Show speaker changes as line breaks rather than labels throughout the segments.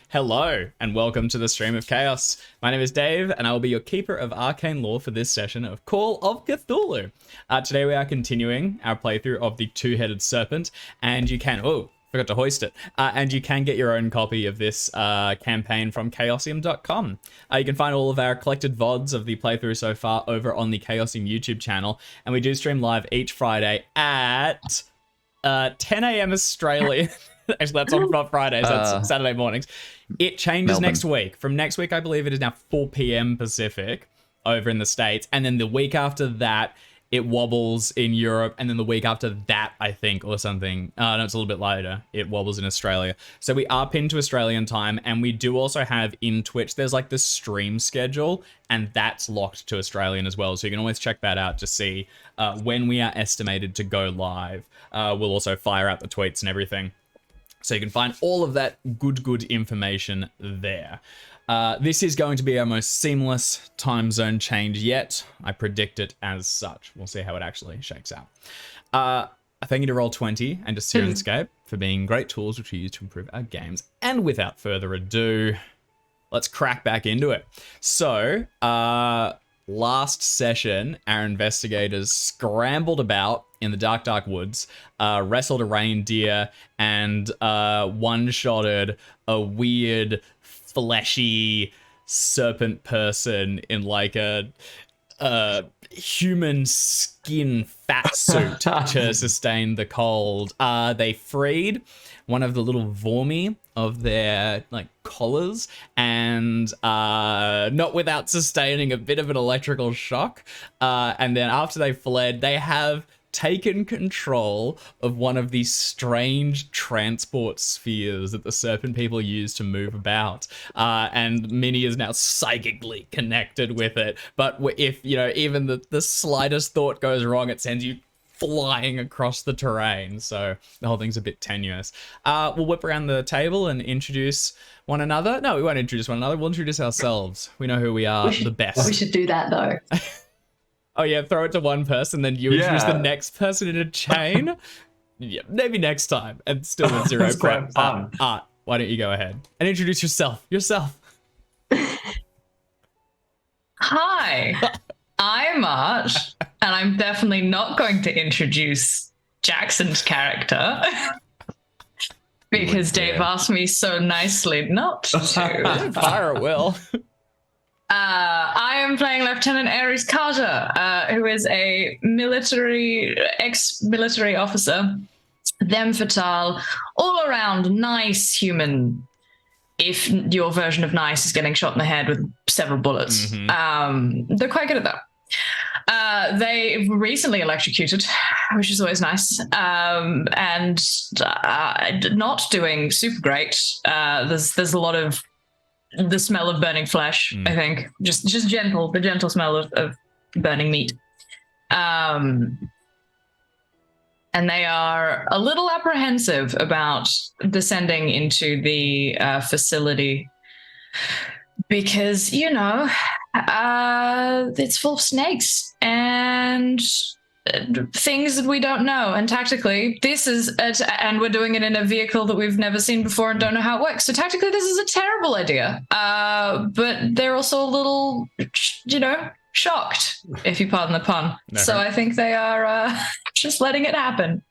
Hello, and welcome to the Stream of Chaos. My name is Dave, and I will be your keeper of arcane lore for this session of Call of Cthulhu. Today we are continuing our playthrough of the Two-Headed Serpent, and you can... Oh, forgot to hoist it. And you can get your own copy of this campaign from Chaosium.com. You can find all of our collected VODs of the playthrough so far over on the Chaosium YouTube channel, and we do stream live each Friday at 10 a.m. Australian. Actually, that's on Fridays. That's Saturday mornings. It changes
Melbourne.
next week. From next week, I believe it is now 4 p.m. Pacific over in the States. And then the week after that, it wobbles in Europe. And then the week after that, I think, or something. No, it's a little bit later. It wobbles in Australia. So we are pinned to Australian time. And we do also have in Twitch, there's like the stream schedule. And that's locked to Australian as well. So you can always check that out to see when we are estimated to go live. We'll also fire out the tweets and everything. So you can find all of that good information there. This is going to be our most seamless time zone change yet. I predict it as such. We'll see how it actually shakes out. Thank you to Roll20 and to Sirenscape for being great tools which we use to improve our games. And without further ado, let's crack back into it. So, last session, our investigators scrambled about in the dark woods, wrestled a reindeer, and one-shotted a weird, fleshy serpent person in like a human skin fat suit to sustain the cold. They freed one of the little vormi of their like collars, and not without sustaining a bit of an electrical shock. And then after they fled, they have taken control of one of these strange transport spheres that the serpent people use to move about. And Minnie is now psychically connected with it. But if, you know, even the slightest thought goes wrong, it sends you flying across the terrain. So the whole thing's a bit tenuous. We'll whip around the table and introduce one another. No, we won't introduce one another. We'll introduce ourselves. We know who we are the best.
We should do that though.
Oh yeah, throw it to one person, then you introduce the next person in a chain. Yeah, maybe next time, and still with zero
That's
prep.
quite fun.
Art, why don't you go ahead and introduce yourself?
Hi, I'm Art, and I'm definitely not going to introduce Jackson's character because Dave asked me so nicely not to.
Fire at will.
I am playing Lieutenant Ares Carter, who is a ex-military officer, them fatale, all around nice human. If your version of nice is getting shot in the head with several bullets, they're quite good at that. They recently electrocuted, which is always nice, and not doing super great. There's a lot of the smell of burning flesh, I think. Just gentle, the gentle smell of burning meat. And they are a little apprehensive about descending into the facility because, you know, it's full of snakes and things that we don't know. And tactically, and we're doing it in a vehicle that we've never seen before and don't know how it works. So tactically, this is a terrible idea. But they're also a little, you know, shocked, if you pardon the pun.
Never.
So I think they are just letting it happen.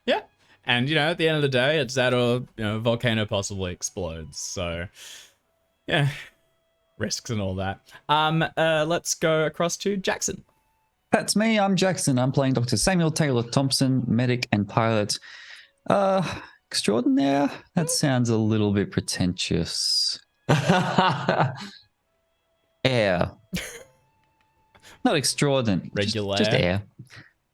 Yeah, and you know, at the end of the day, it's that or volcano possibly explodes. So yeah, risks and all that. Let's go across to Jackson.
That's me. I'm Jackson. I'm playing Dr. Samuel Taylor Thompson, medic and pilot. Extraordinaire? That sounds a little bit pretentious. Air. Not extraordinary.
Regular.
Just air.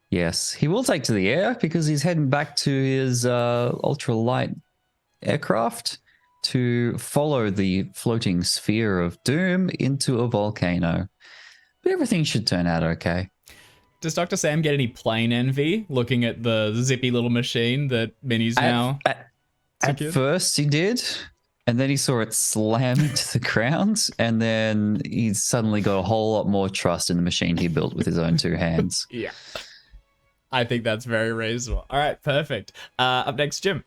Yes. He will take to the air because he's heading back to his ultralight aircraft to follow the floating sphere of doom into a volcano. But everything should turn out okay.
Does Dr. Sam get any plane envy looking at the zippy little machine that Minnie's now?
At first he did, and then he saw it slam into the ground, and then he suddenly got a whole lot more trust in the machine he built with his own two hands.
Yeah. I think that's very reasonable. All right, perfect. Up next, Jim.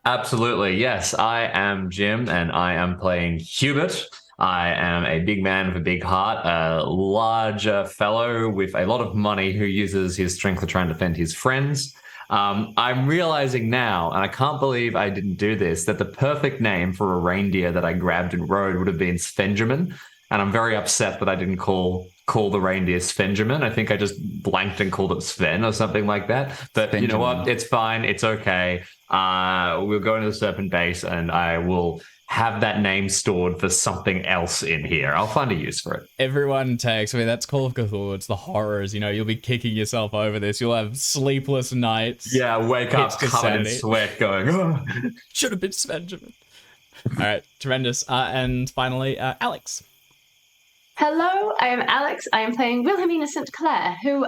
Absolutely, yes. I am Jim, and I am playing Hubert. I am a big man with a big heart, a large fellow with a lot of money who uses his strength to try and defend his friends. I'm realizing now, and I can't believe I didn't do this, that the perfect name for a reindeer that I grabbed and rode would have been Svenjamin. And I'm very upset that I didn't call the reindeer Svenjamin. I think I just blanked and called it Sven or something like that. But you know what?
Svenjamin.
It's fine. It's okay. We'll go into the Serpent base, and I will have that name stored for something else in here. I'll find a use for it.
Everyone takes, I mean, that's Call of Cthulhu. It's the horrors, you know, you'll be kicking yourself over this. You'll have sleepless nights.
Yeah, wake up
Hits to
covered in
sanity.
sweat going, "Oh."
Should have been Svenjamin. All right, tremendous. And finally, Alex.
Hello, I am Alex. I am playing Wilhelmina St. Clair, who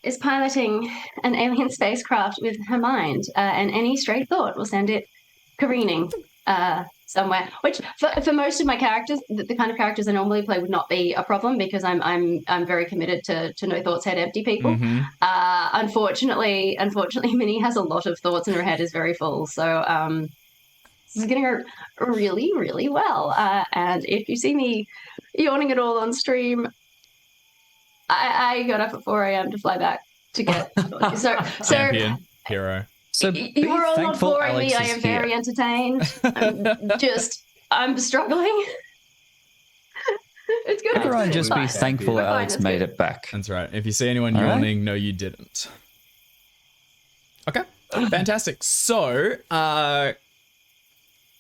is piloting an alien spacecraft with her mind, and any stray thought will send it careening somewhere. Which, for most of my characters, the kind of characters I normally play would not be a problem because I'm very committed to no thoughts head empty people.
Mm-hmm.
Unfortunately, Minnie has a lot of thoughts and her head is very full. So this is going to go really, really well. And if you see me yawning at all on stream, I got up at 4 a.m. to fly back to get
Champion, hero.
So be
you are all not
thankful
boring
Alex
me. I
is
am very
here.
entertained. I'm struggling. It's good.
Everyone
It's
just
fine.
be thankful
We're
that
fine,
Alex
it's
made
good.
it back.
That's right. If you see anyone
All right.
yawning, no, you didn't. Okay, fantastic. So,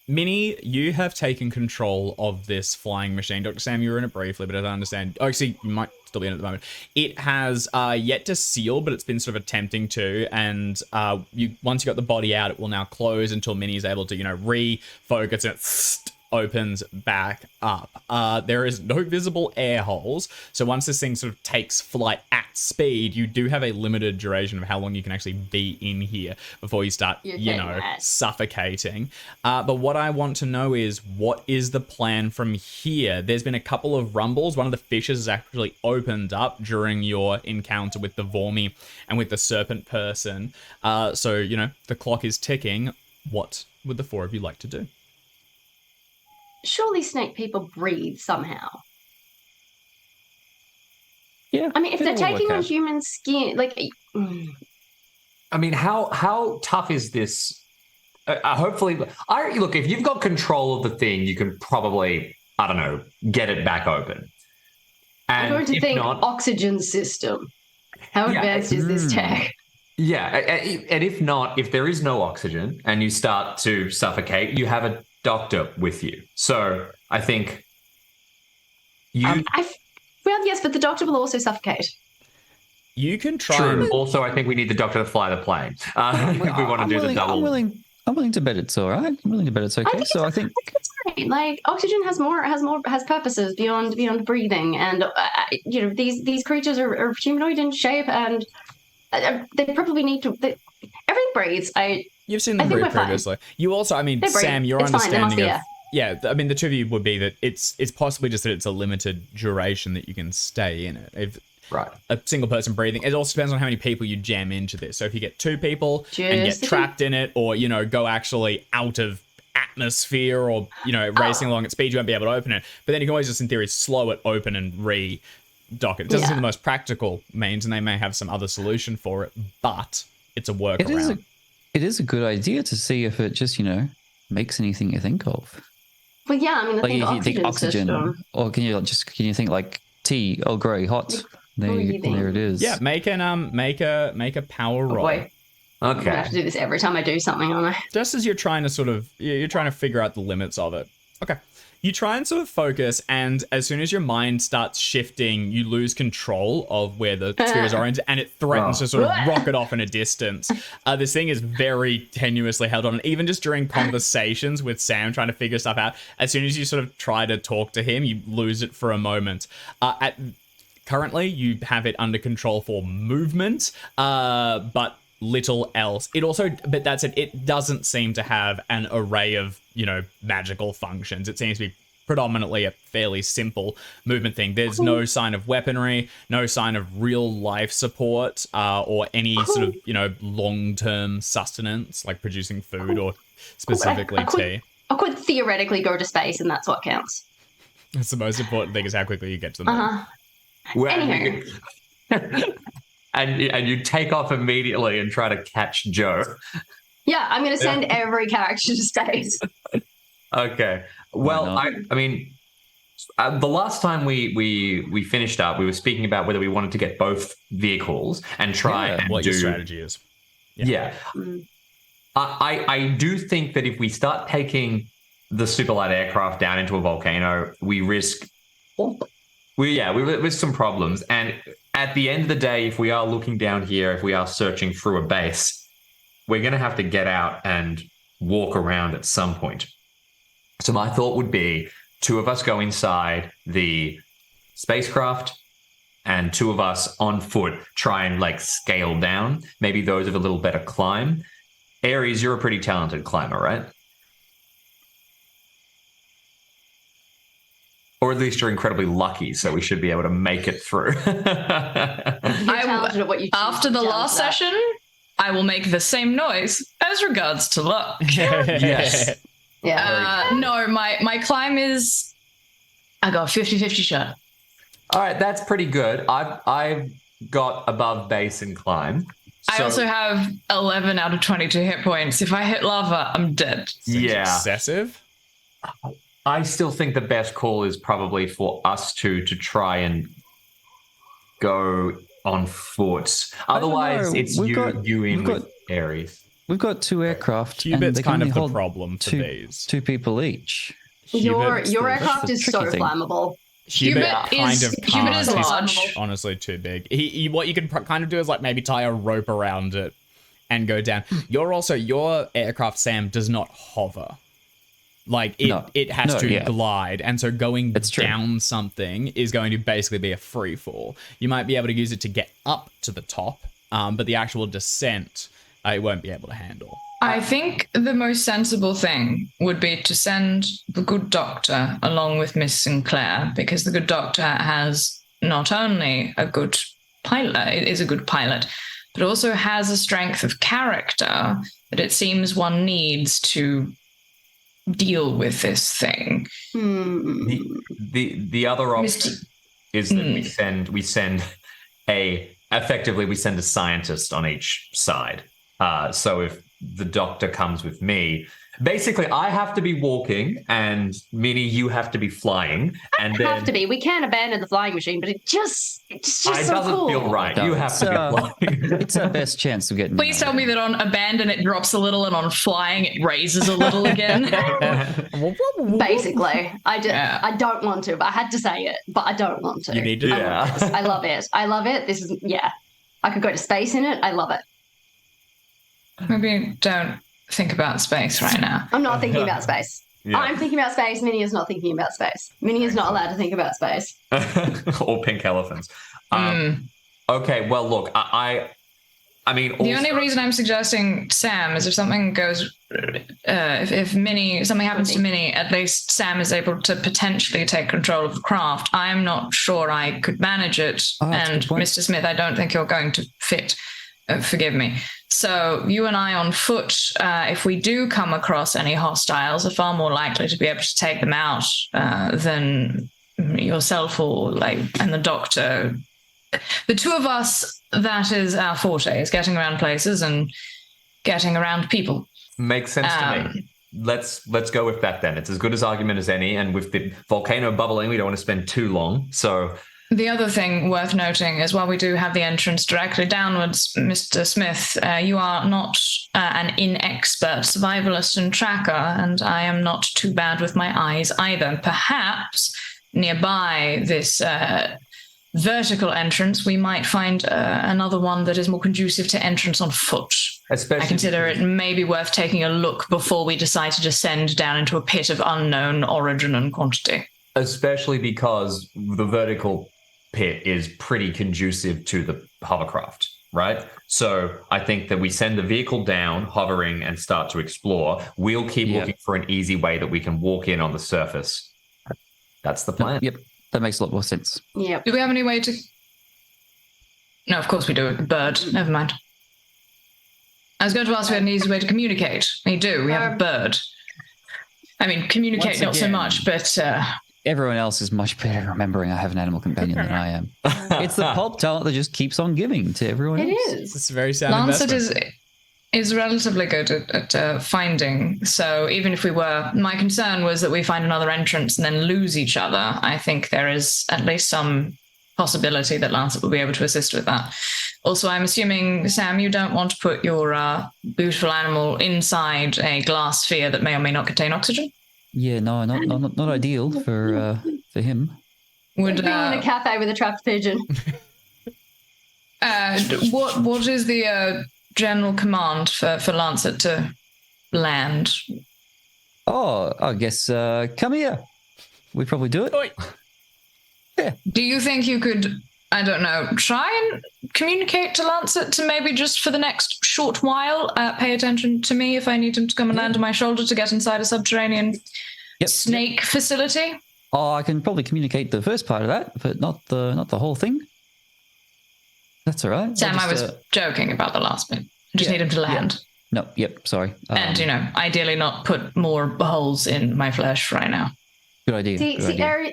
Minnie, you have taken control of this flying machine. Dr. Sam, you were in it briefly, but as I understand, actually, you might still be in it at the moment. It has yet to seal, but it's been sort of attempting to. And once you got the body out, it will now close until Minnie is able to, refocus and it opens back up. There is no visible air holes. So once this thing sort of takes flight at speed, you do have a limited duration of how long you can actually be in here before you start, suffocating. But what I want to know is, what is the plan from here? There's been a couple of rumbles. One of the fishes has actually opened up during your encounter with the Vormi and with the Serpent person. So, the clock is ticking. What would the four of you like to do?
Surely snake people breathe somehow.
Yeah.
I mean, if they're
it'll work
taking on
out.
human skin,
I mean, how tough is this? Hopefully, look, if you've got control of the thing, you can probably, I don't know, get it back open.
I'm
And
going to
if
think
not,
oxygen system. How
Yeah,
advanced is this tech?
yeah, and if not, if there is no oxygen and you start to suffocate, you have a doctor with you. So I think you.
Well, yes, but the doctor will also suffocate.
You can try
True.
and...
Also, I think we need the doctor to fly the plane. If we want to do the double.
I'm willing to bet it's all right. I'm willing to bet it's okay. I think
It's right. Like oxygen has purposes beyond breathing, and these creatures are humanoid in shape, and they probably need to. Everything breathes.
You've seen them
I think
breathe
we're fine.
previously. You also, I mean,
They breathe.
Sam, your
It's fine. There must
understanding
be
of...
air.
Yeah, I mean, the two of you would be that it's possibly just that it's a limited duration that you can stay in it. If
Right.
a single person breathing, it also depends on how many people you jam into this. So if you get two people and
Just
get
the
trapped in it, or, go actually out of atmosphere, or, racing along at speed, you won't be able to open it. But then you can always just, in theory, slow it open and dock it. It doesn't seem the most practical means, and they may have some other solution for it, but it's a workaround.
it is a good idea to see if it just, makes anything you think of.
Well, yeah. I mean,
Like
the
you think oxygen,
system.
or can you think like tea, Earl Grey, hot? There it is.
Yeah, make a power
Oh,
roll.
boy. I'm gonna have to do this every time I do something, aren't I?
Just as you're trying to figure out the limits of it. Okay. You try and sort of focus, and as soon as your mind starts shifting, you lose control of where the sphere is oriented, and it threatens to sort of rocket off in a distance. This thing is very tenuously held on, and even just during conversations with Sam trying to figure stuff out, as soon as you sort of try to talk to him, you lose it for a moment. Currently, you have it under control for movement, but little else. It also, but that's it. It doesn't seem to have an array of, magical functions. It seems to be predominantly a fairly simple movement thing. There's no sign of weaponry, no sign of real life support, or any sort of, long-term sustenance, like producing food or specifically tea.
I could theoretically go to space, and that's what counts.
That's the most important thing, is how quickly you get to the moon.
Anywho.
And you take off immediately and try to catch Joe.
Yeah, I'm going to send every character to space.
Okay. Well, I mean, the last time we finished up, we were speaking about whether we wanted to get both vehicles and try and
what
do
your strategy is.
Yeah. I do think that if we start taking the super light aircraft down into a volcano, we risk some problems. And at the end of the day, if we are looking down here, if we are searching through a base, we're going to have to get out and walk around at some point. So my thought would be 2 of us go inside the spacecraft and 2 of us on foot try and scale down. Maybe those have a little better climb. Ares, you're a pretty talented climber, right? Or at least you're incredibly lucky, so we should be able to make it through.
Talented at what you
After the last session, I will make the same noise as regards to luck.
Yes.
Yeah.
No, my climb is... I got a 50-50 shot.
All right, that's pretty good. I've got above base and climb.
I also have 11 out of 22 hit points. If I hit lava, I'm dead.
Seems excessive.
I still think the best call is probably for us to try and go on foot. Otherwise, it's you in with Ares.
We've got 2 aircraft.
Hubert's
and they
kind
can
of the
hold
problem for these.
2 people each.
Your
Hubert's
aircraft is so
thing.
flammable.
Hubert
is large.
He's honestly too big. He what you can kind of do is maybe tie a rope around it and go down. Your aircraft, Sam, does not hover. It has to glide, and so going down something is going to basically be a free fall. You might be able to use it to get up to the top, but the actual descent, it won't be able to handle.
I think the most sensible thing would be to send the good doctor along with Miss Sinclair, because the good doctor has not only is a good pilot, but also has a strength of character that it seems one needs to deal with this thing.
The other option is that we send a scientist on each side. So if the doctor comes with me, basically I have to be walking and Minnie, you have to be flying. And then
have to be. We can't abandon the flying machine, but it's just so
doesn't
cool.
feel right. You have to be flying.
It's our best chance of getting.
Please tell me that on abandon it drops a little and on flying it raises a little again.
Basically, I don't want to, but I had to say it. But I don't want to.
You need to.
I love it. I love it. This is I could go to space in it. I love it.
Maybe don't think about space right now.
I'm not thinking about space.
Yeah.
I'm thinking about space. Minnie is not thinking about space. Minnie is not allowed to think about space.
Or pink elephants. Okay, well, look, I mean... Also,
the only reason I'm suggesting Sam is if something goes... if Minnie... Something happens to Minnie, at least Sam is able to potentially take control of the craft. I'm not sure I could manage it. And Mr. Smith, I don't think you're going to fit. Forgive me. So you and I on foot, if we do come across any hostiles, are far more likely to be able to take them out than yourself and the doctor. The 2 of us, that is our forte, is getting around places and getting around people.
Makes sense to me. Let's go with that then. It's as good as argument as any, and with the volcano bubbling, we don't want to spend too long, so...
The other thing worth noting is while we do have the entrance directly downwards, Mr. Smith, you are not an inexpert survivalist and tracker, and I am not too bad with my eyes either. Perhaps nearby this vertical entrance, we might find another one that is more conducive to entrance on foot.
Especially
I consider it may be worth taking a look before we decide to descend down into a pit of unknown origin and quantity.
Especially because the vertical pit is pretty conducive to the hovercraft, right? So I think that we send the vehicle down, hovering, and start to explore. We'll keep looking for an easy way that we can walk in on the surface. That's the plan.
Yep, that makes a lot more sense.
Yep.
Do we have any way to... No, of course we do. Bird. Never mind. I was going to ask if we had an easy way to communicate. We do. We have a bird. I mean, communicate
Once
not so
again-
much, but...
Everyone else is much better at remembering I have an animal companion than I am. It's the pulp talent that just keeps on giving to everyone
It
else.
is.
It's a very sound
Lancet
investment.
is relatively good at finding. So even if we were, my concern was that we find another entrance and then lose each other. I think there is at least some possibility that Lancet will be able to assist with that. Also, I'm assuming, Sam, you don't want to put your beautiful animal inside a glass sphere that may or may not contain oxygen?
Yeah, no, not ideal for him.
Would
Being in a cafe with a trapped pigeon.
what is the general command for Lancet to land?
Oh, I guess come here. We probably do it.
Oi.
Do you think you could, I don't know, try and communicate to Lancet to maybe just for the next short while pay attention to me if I need him to come and land on my shoulder to get inside a subterranean snake facility?
Oh, I can probably communicate the first part of that, but not the whole thing. That's all right.
Sam, I was joking about the last bit. I just need him to land.
No, yep, sorry.
And, ideally not put more holes in my flesh right now.
Good idea.
See,
good idea.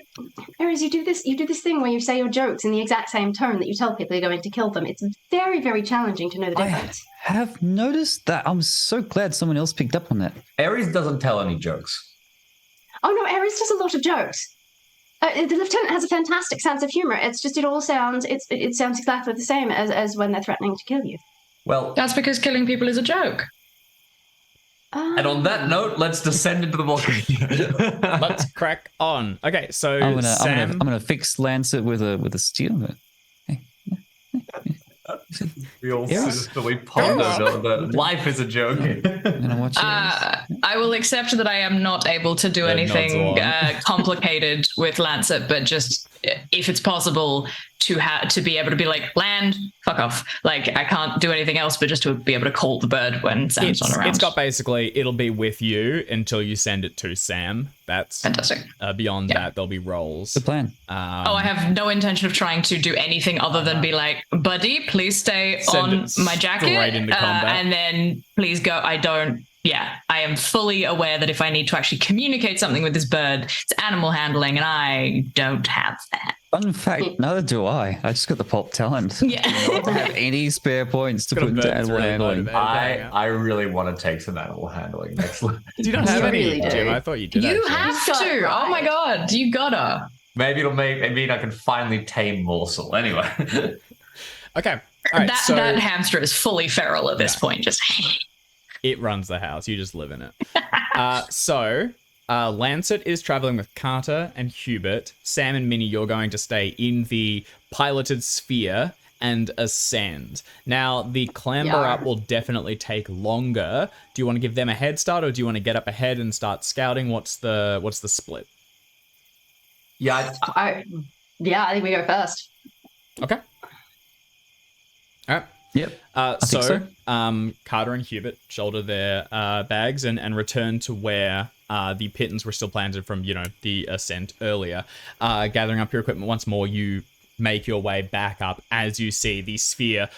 Aries, you do this thing where you say your jokes in the exact same tone that you tell people you're going to kill them. It's very, very challenging to know the
I
difference.
have noticed that. I'm so glad someone else picked up on that.
Ares doesn't tell any jokes.
Oh no, Aries does a lot of jokes. The lieutenant has a fantastic sense of humor. It's just it all sounds it sounds exactly the same as when they're threatening to kill you.
Well,
That's because killing people is a joke.
and on that note, let's descend into the volcano.
Let's crack on. Okay, so
I'm
Sam...
gonna fix Lancet with a steel.
We all
Yes.
sinisterly ponder that life is a joke.
I'm gonna watch it.
I will accept that I am not able to do
That
anything
nods along.
complicated with Lancet, but just if it's possible to be able to be like, land, fuck off. Like, I can't do anything else but just to be able to call the bird when Sam's not around.
It's got basically, it'll be with you until you send it to Sam. That's
Fantastic.
Beyond that, there'll be rolls.
Good plan.
I have no intention of trying to do anything other than be like, buddy, please stay
Send
on
it
my jacket.
straight into combat.
And then please go. I am fully aware that if I need to actually communicate something with this bird, it's animal handling, and I don't have that.
Fun fact, neither do I. I just got the pulp talent.
Yeah.
I don't have any spare points to
Got a
put into
bird's
animal
really
handling.
motivated.
I really want to take some animal handling next.
Do you not have
You
any,
really do.
Jim? I thought you did.
You
actually.
have
Got
to.
right.
Oh my god, you gotta.
Maybe it'll mean I can finally tame Morsel. Anyway.
Okay. All right, so
that hamster is fully feral at this
Yeah.
point. Just
it runs the house. You just live in it. Lancet is traveling with Carter and Hubert. Sam and Minnie, you're going to stay in the piloted sphere and ascend. Now, the clamber
Yeah.
up will definitely take longer. Do you want to give them a head start, or do you want to get up ahead and start scouting? What's the split?
Yeah,
I think we go first.
Okay. All right.
Yep. think so.
Carter and Hubert shoulder their bags and return to where the pittance were still planted from, the ascent earlier. Gathering up your equipment once more, you make your way back up as you see the sphere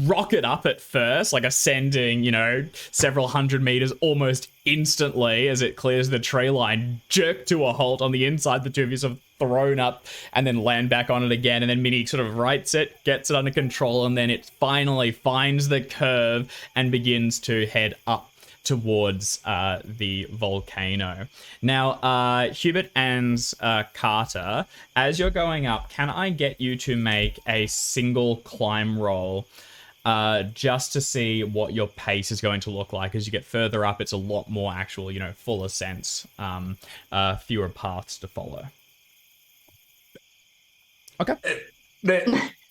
rocket up at first, like ascending, several hundred meters almost instantly as it clears the tree line, jerk to a halt on the inside. The two of you sort of thrown up and then land back on it again, and then Minnie sort of rights it, gets it under control, and then it finally finds the curve and begins to head up towards the volcano. Now, Hubert and Carter, as you're going up, can I get you to make a single climb roll just to see what your pace is going to look like? As you get further up, it's a lot more actual, full ascents, fewer paths to follow. Okay.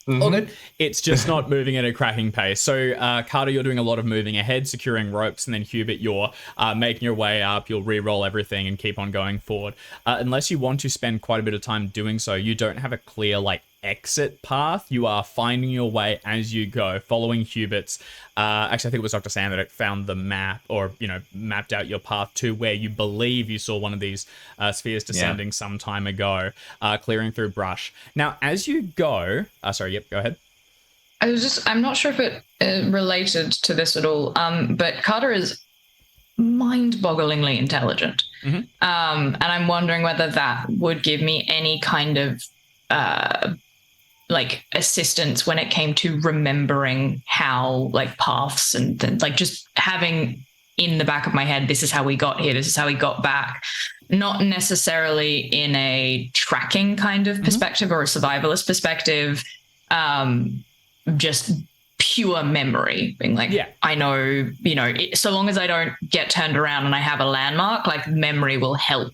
All good. It's just not moving at a cracking pace. So, Carter, you're doing a lot of moving ahead, securing ropes, and then Hubert, you're making your way up. You'll re-roll everything and keep on going forward. Unless you want to spend quite a bit of time doing so, you don't have a clear, exit path. You are finding your way as you go, following Hubert's. Actually, I think it was Dr. Sam that found the map, or mapped out your path to where you believe you saw one of these spheres descending some time ago, clearing through brush. Now, as you go, go ahead.
I'm not sure if it related to this at all, but Carter is mind-bogglingly intelligent. And I'm wondering whether that would give me any kind of assistance when it came to remembering how paths and just having in the back of my head, this is how we got here, this is how we got back. Not necessarily in a tracking kind of perspective or a survivalist perspective, just pure memory, being I know, so long as I don't get turned around and I have a landmark, memory will help.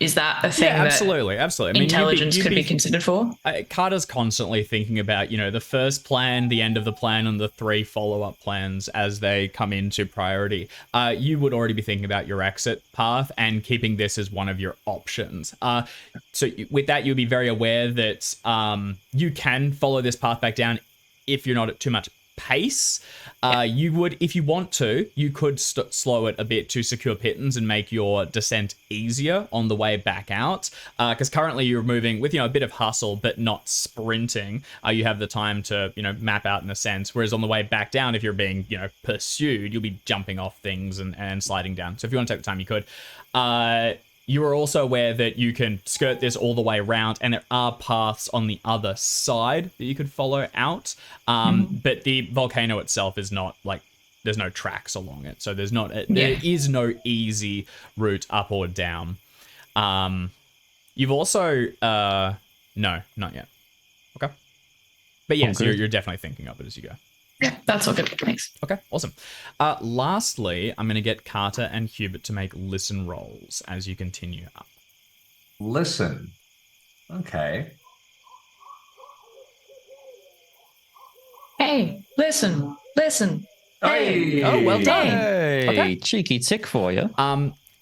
Is that a thing? Yeah,
absolutely. I mean,
intelligence could be considered for?
Carter's constantly thinking about, the first plan, the end of the plan, and the 3 follow-up plans as they come into priority. You would already be thinking about your exit path and keeping this as one of your options. So with that, you'll be very aware that you can follow this path back down if you're not at too much pace. You would, if you want to, you could slow it a bit to secure pittance and make your descent easier on the way back out. Because currently you're moving with, a bit of hustle, but not sprinting. You have the time to, map out in a sense. Whereas on the way back down, if you're being, pursued, you'll be jumping off things and sliding down. So if you want to take the time, you could. You are also aware that you can skirt this all the way around, and there are paths on the other side that you could follow out. But the volcano itself is not there's no tracks along it, so there is no easy route up or down. You've also no, not yet. Okay, but yes, you're definitely thinking of it as you go.
Yeah, that's all good. Thanks.
Okay, awesome. Lastly, I'm going to get Carter and Hubert to make listen rolls as you continue up.
Listen. Okay.
Hey, listen.
Hey.
Oh, well done.
Hey,
Okay.
cheeky tick for you.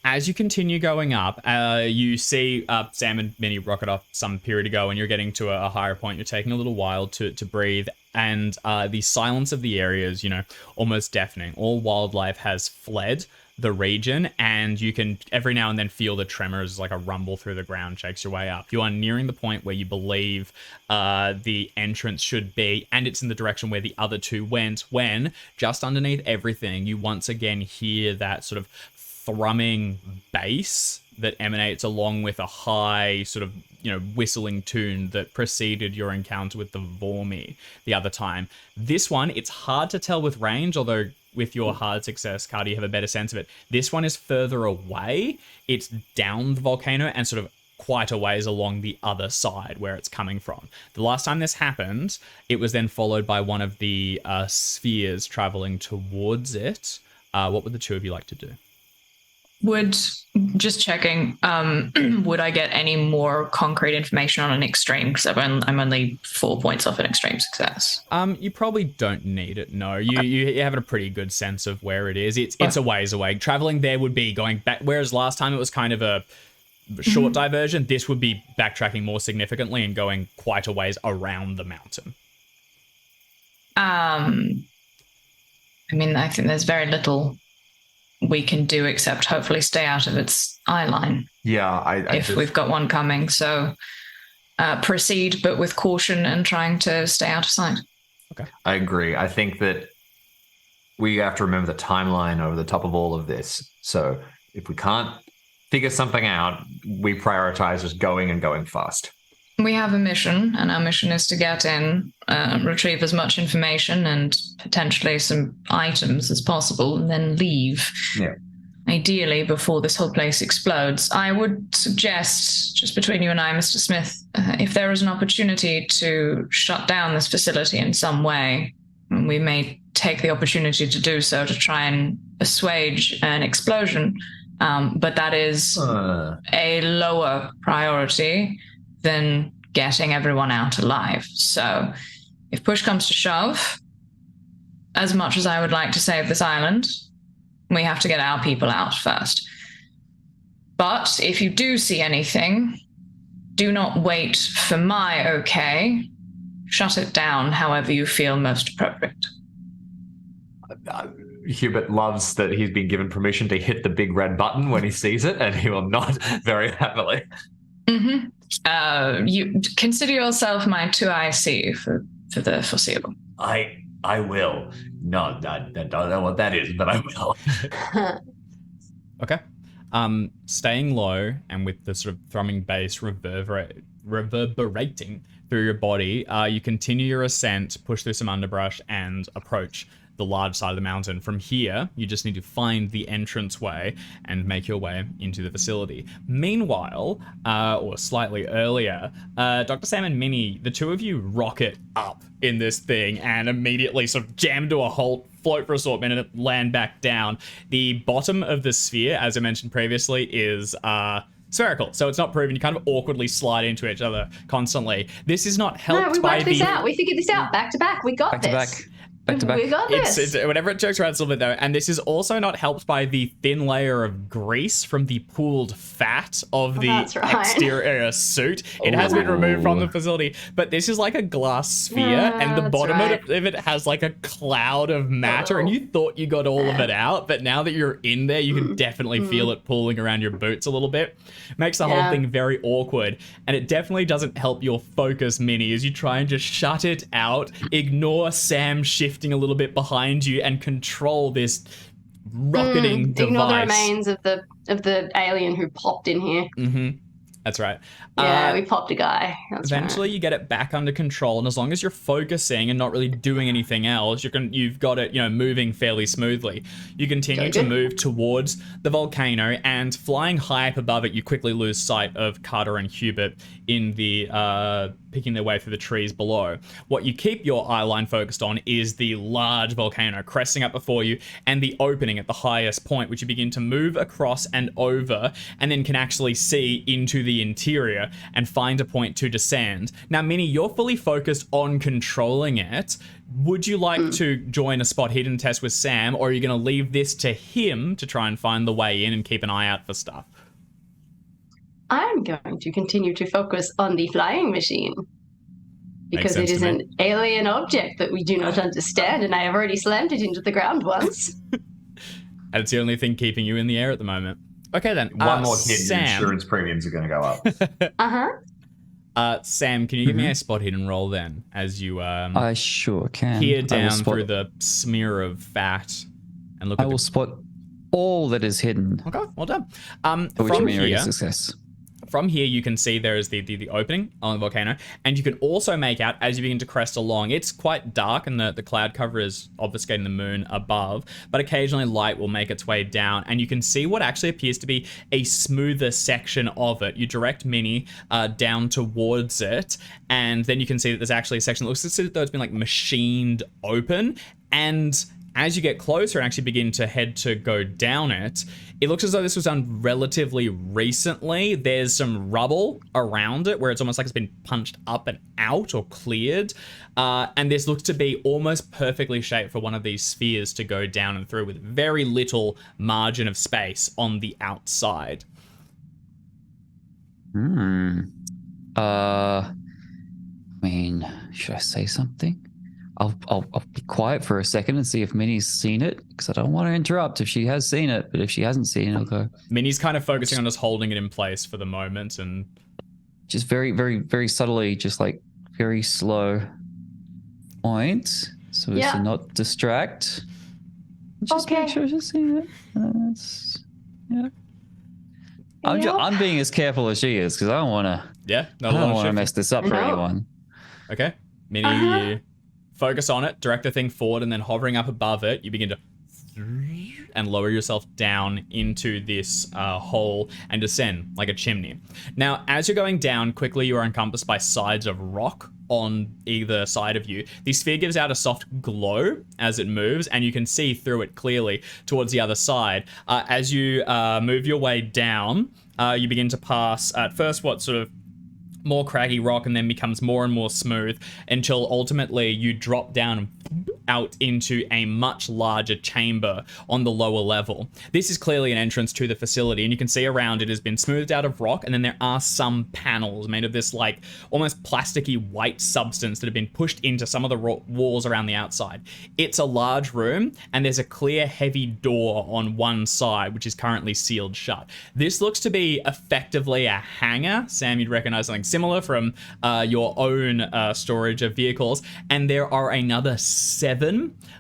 As you continue going up, you see Sam and Minnie rocket off some period ago, and you're getting to a higher point. You're taking a little while to breathe, and the silence of the area is, almost deafening. All wildlife has fled the region, and you can every now and then feel the tremors, like a rumble through the ground shakes your way up. You are nearing the point where you believe the entrance should be, and it's in the direction where the other 2 went, when just underneath everything, you once again hear that sort of thrumming bass that emanates along with a high sort of whistling tune that preceded your encounter with the Vormi the other time. This one, it's hard to tell with range, although with your hard success, Carter, you have a better sense of it. This one is further away. It's down the volcano and sort of quite a ways along the other side where it's coming from. The last time this happened, it was then followed by one of the spheres traveling towards it. What would the 2 of you like to do?
Just checking, would I get any more concrete information on an extreme? Because I'm only 4 points off an extreme success.
You probably don't need it, no. You have a pretty good sense of where it is. It's a ways away. Traveling there would be going back, whereas last time it was kind of a short diversion. This would be backtracking more significantly and going quite a ways around the mountain.
I think there's very little we can do except hopefully stay out of its eye line.
Yeah,
we've got one coming. So proceed, but with caution and trying to stay out of sight.
Okay.
I agree. I think that we have to remember the timeline over the top of all of this. So if we can't figure something out, we prioritize just going and going fast.
We have a mission, and our mission is to get in, retrieve as much information and potentially some items as possible, and then leave.
Yeah.
Ideally, before this whole place explodes. I would suggest, just between you and I, Mr. Smith, if there is an opportunity to shut down this facility in some way, we may take the opportunity to do so to try and assuage an explosion. But that is a lower priority than getting everyone out alive. So if push comes to shove, as much as I would like to save this island, we have to get our people out first. But if you do see anything, Do not wait for my okay. Shut it down however you feel most appropriate.
Hubert loves that he's been given permission to hit the big red button when he sees it, and he will nod very happily.
You consider yourself my 2IC for the foreseeable.
I will. No, I don't know what that is, but I will.
Okay. Staying low and with the sort of thrumming bass reverberating through your body, you continue your ascent, push through some underbrush, and approach the large side of the mountain. From here, you just need to find the entranceway and make your way into the facility. Meanwhile, or slightly earlier, Dr. Sam and Minnie, the two of you rocket up in this thing and immediately sort of jam to a halt, float for a short minute, land back down. The bottom of the sphere, as I mentioned previously, is spherical, so it's not proven. You kind of awkwardly slide into each other constantly. This is not helped by the...
We worked this out. We figured this out. Back to back. We got this.
Back to back.
We got this.
It's whenever it jokes around a little bit though, and this is also not helped by the thin layer of grease from the pooled fat of the exterior suit. It has been removed from the facility, but this is like a glass sphere, and the bottom of it has like a cloud of matter, and you thought you got all of it out, but now that you're in there, you can definitely feel it pulling around your boots a little bit. Makes the whole thing very awkward, and it definitely doesn't help your focus, Minnie, as you try and just shut it out, ignore Sam shifting a little bit behind you, and control this rocketing device.
Ignore the remains of the alien who popped in here.
That's right.
Yeah, we popped a guy.
Eventually, you get it back under control, and as long as you're focusing and not really doing anything else, you've got it, moving fairly smoothly. You continue to move towards the volcano, and flying high up above it, you quickly lose sight of Carter and Hubert in the picking their way through the trees below. What you keep your eye line focused on is the large volcano cresting up before you, and the opening at the highest point, which you begin to move across and over, and then can actually see into the interior and find a point to descend. Now, Minnie, you're fully focused on controlling it. Would you like to join a spot hidden test with Sam, or are you going to leave this to him to try and find the way in and keep an eye out for stuff?
I'm going to continue to focus on the flying machine because it is an alien object that we do not understand, and I have already slammed it into the ground once.
And it's the only thing keeping you in the air at the moment. Okay, then.
One more hit,
Sam.
insurance premiums are going to go up.
Sam, can you give me a spot hidden roll then, as you
I sure can.
peer down through the smear of fat and look
I will spot all that is hidden.
Okay, well done.
Which means a success.
From here, you can see there is the opening on the volcano, and you can also make out, as you begin to crest along, it's quite dark, and the cloud cover is obfuscating the moon above, but occasionally light will make its way down, and you can see what actually appears to be a smoother section of it. You direct Minnie down towards it, and then you can see that there's actually a section that looks as though it's been like machined open, and as you get closer and actually begin to head to go down it, it looks as though this was done relatively recently. There's some rubble around it where it's almost like it's been punched up and out or cleared. And this looks to be almost perfectly shaped for one of these spheres to go down and through, with very little margin of space on the outside.
I mean, should I say something? I'll be quiet for a second and see if Minnie's seen it, because I don't want to interrupt if she has seen it, but if she hasn't seen it, I'll go.
Minnie's kind of focusing on just holding it in place for the moment, and
just very, very, very subtly, just like very slow point, so as to not distract. Just make sure she's seen it. I'm being as careful as she is, because I don't want to.
Yeah,
I don't want to mess this up for anyone.
Okay, Minnie. You focus on it, direct the thing forward, and then hovering up above it, you begin to and lower yourself down into this hole and descend like a chimney. Now, as you're going down, quickly you are encompassed by sides of rock on either side of you. The sphere gives out a soft glow as it moves, and you can see through it clearly towards the other side. As you move your way down, you begin to pass at first what sort of more craggy rock, and then becomes more and more smooth until ultimately you drop down out into a much larger chamber on the lower level. This is clearly an entrance to the facility, and you can see around it has been smoothed out of rock, and then there are some panels made of this like almost plasticky white substance that have been pushed into some of the walls around the outside. It's a large room, and there's a clear heavy door on one side, which is currently sealed shut. This looks to be effectively a hangar. Sam, you'd recognize something similar from your own storage of vehicles, and there are another 7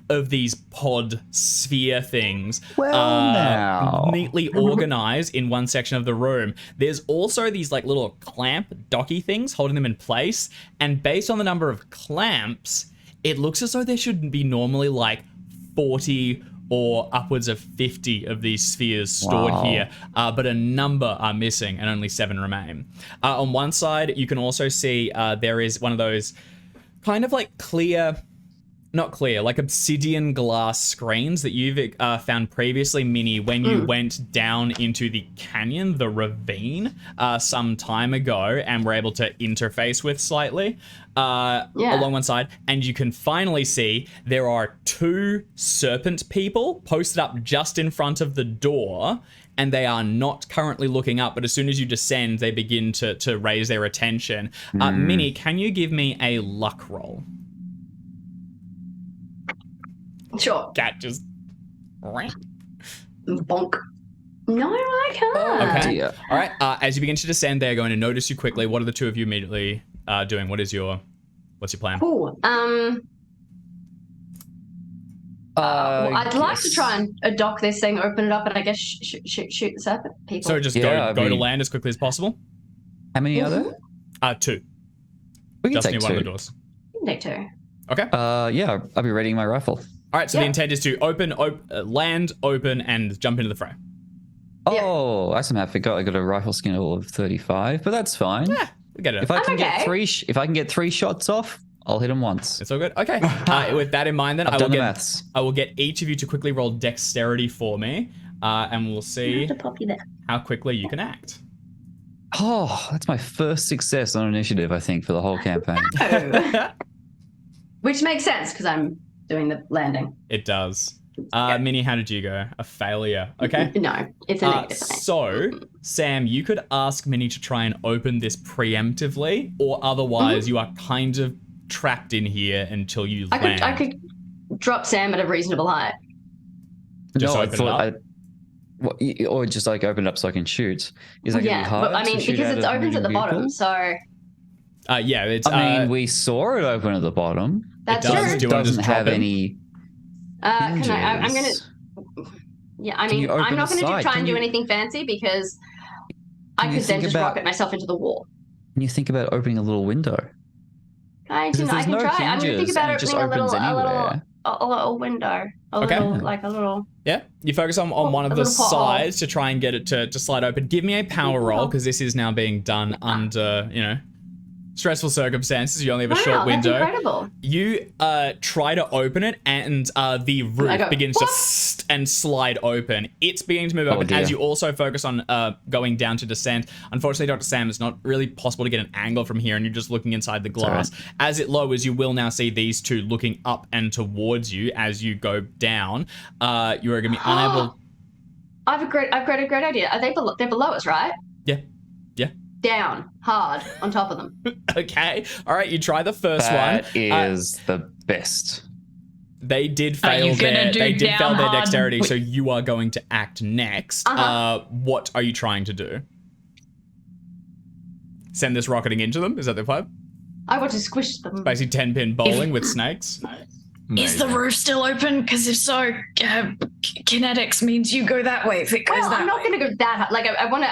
of these pod sphere things neatly organized in one section of the room. There's also these like little clamp docky things holding them in place, and based on the number of clamps, it looks as though there should be normally like 40 or upwards of 50 of these spheres stored here, but a number are missing and only 7 remain. On one side, you can also see there is one of those kind of like like obsidian glass screens that you've found previously, Minnie, when you went down into the canyon, the ravine, some time ago, and were able to interface with slightly along one side. And you can finally see there are 2 serpent people posted up just in front of the door, and they are not currently looking up, but as soon as you descend, they begin to raise their attention. Minnie, can you give me a luck roll?
Sure.
Cat just...
Bonk. No, I can't.
Okay. All right. As you begin to descend, they're going to notice you quickly. What are the 2 of you immediately doing? What's your plan?
Cool. Well, I'd like to try and dock this thing, open it up, and I guess shoot the serpent people.
So just go to land as quickly as possible.
How many are there?
2.
We can
Just
take
near one of
2.
the doors.
Take 2.
Okay.
Yeah, I'll be readying my rifle.
All right. So the intent is to land, open, and jump into the fray.
Oh, I somehow forgot I got a rifle skill of 35, but that's fine.
Yeah, we get it.
If I can get 3, if I can get 3 shots off, I'll hit them once.
It's all good. Okay. With that in mind, then
I've done the maths.
I will get each of you to quickly roll dexterity for me, and we'll see how quickly you can act.
Oh, that's my first success on initiative, I think, for the whole campaign.
Which makes sense because I'm doing the landing.
It does. Minnie, how did you go? A failure. Okay.
No, it's a negative.
So, Sam, you could ask Minnie to try and open this preemptively, or otherwise you are kind of trapped in here until you land.
I could drop Sam at a reasonable height.
Just
no,
open it up.
Or just like open it up so I can shoot. Is that going to be hard?
But I mean, because it opens at the bottom, so.
Yeah, it's.
I mean, we saw it open at the bottom.
That's
it does.
true.
Do you want to just
doesn't
drop
have
it?
any.
Can I'm gonna. Yeah, I mean, I'm not going to try and do anything fancy because I could then just rocket myself into the wall.
Can you think about opening a little window?
I can try. I'm going to think about opening a little window. A little.
Yeah, you focus on one of the sides to try and get it to slide open. Give me a power roll because this is now being done under, stressful circumstances. You only have a short window.
That's incredible.
You try to open it, and the roof begins to and slide open. It's beginning to move open as you also focus on going down to descent. Unfortunately, Dr. Sam, it's not really possible to get an angle from here, and you're just looking inside the glass. Right. As it lowers, you will now see these 2 looking up and towards you as you go down. You are going to be unable.
I've got a great idea. Are they're below us, right?
Yeah.
Down hard on top of them.
Okay. All right. You try the first one.
That is the best.
They did fail their dexterity, so you are going to act next. What are you trying to do? Send this rocketing into them? Is that the plan?
I want to squish them.
Basically 10-pin bowling with snakes.
Is the roof still open? Because if so, kinetics means you go that way. If it goes that way.
I'm not going to go that high. Like I want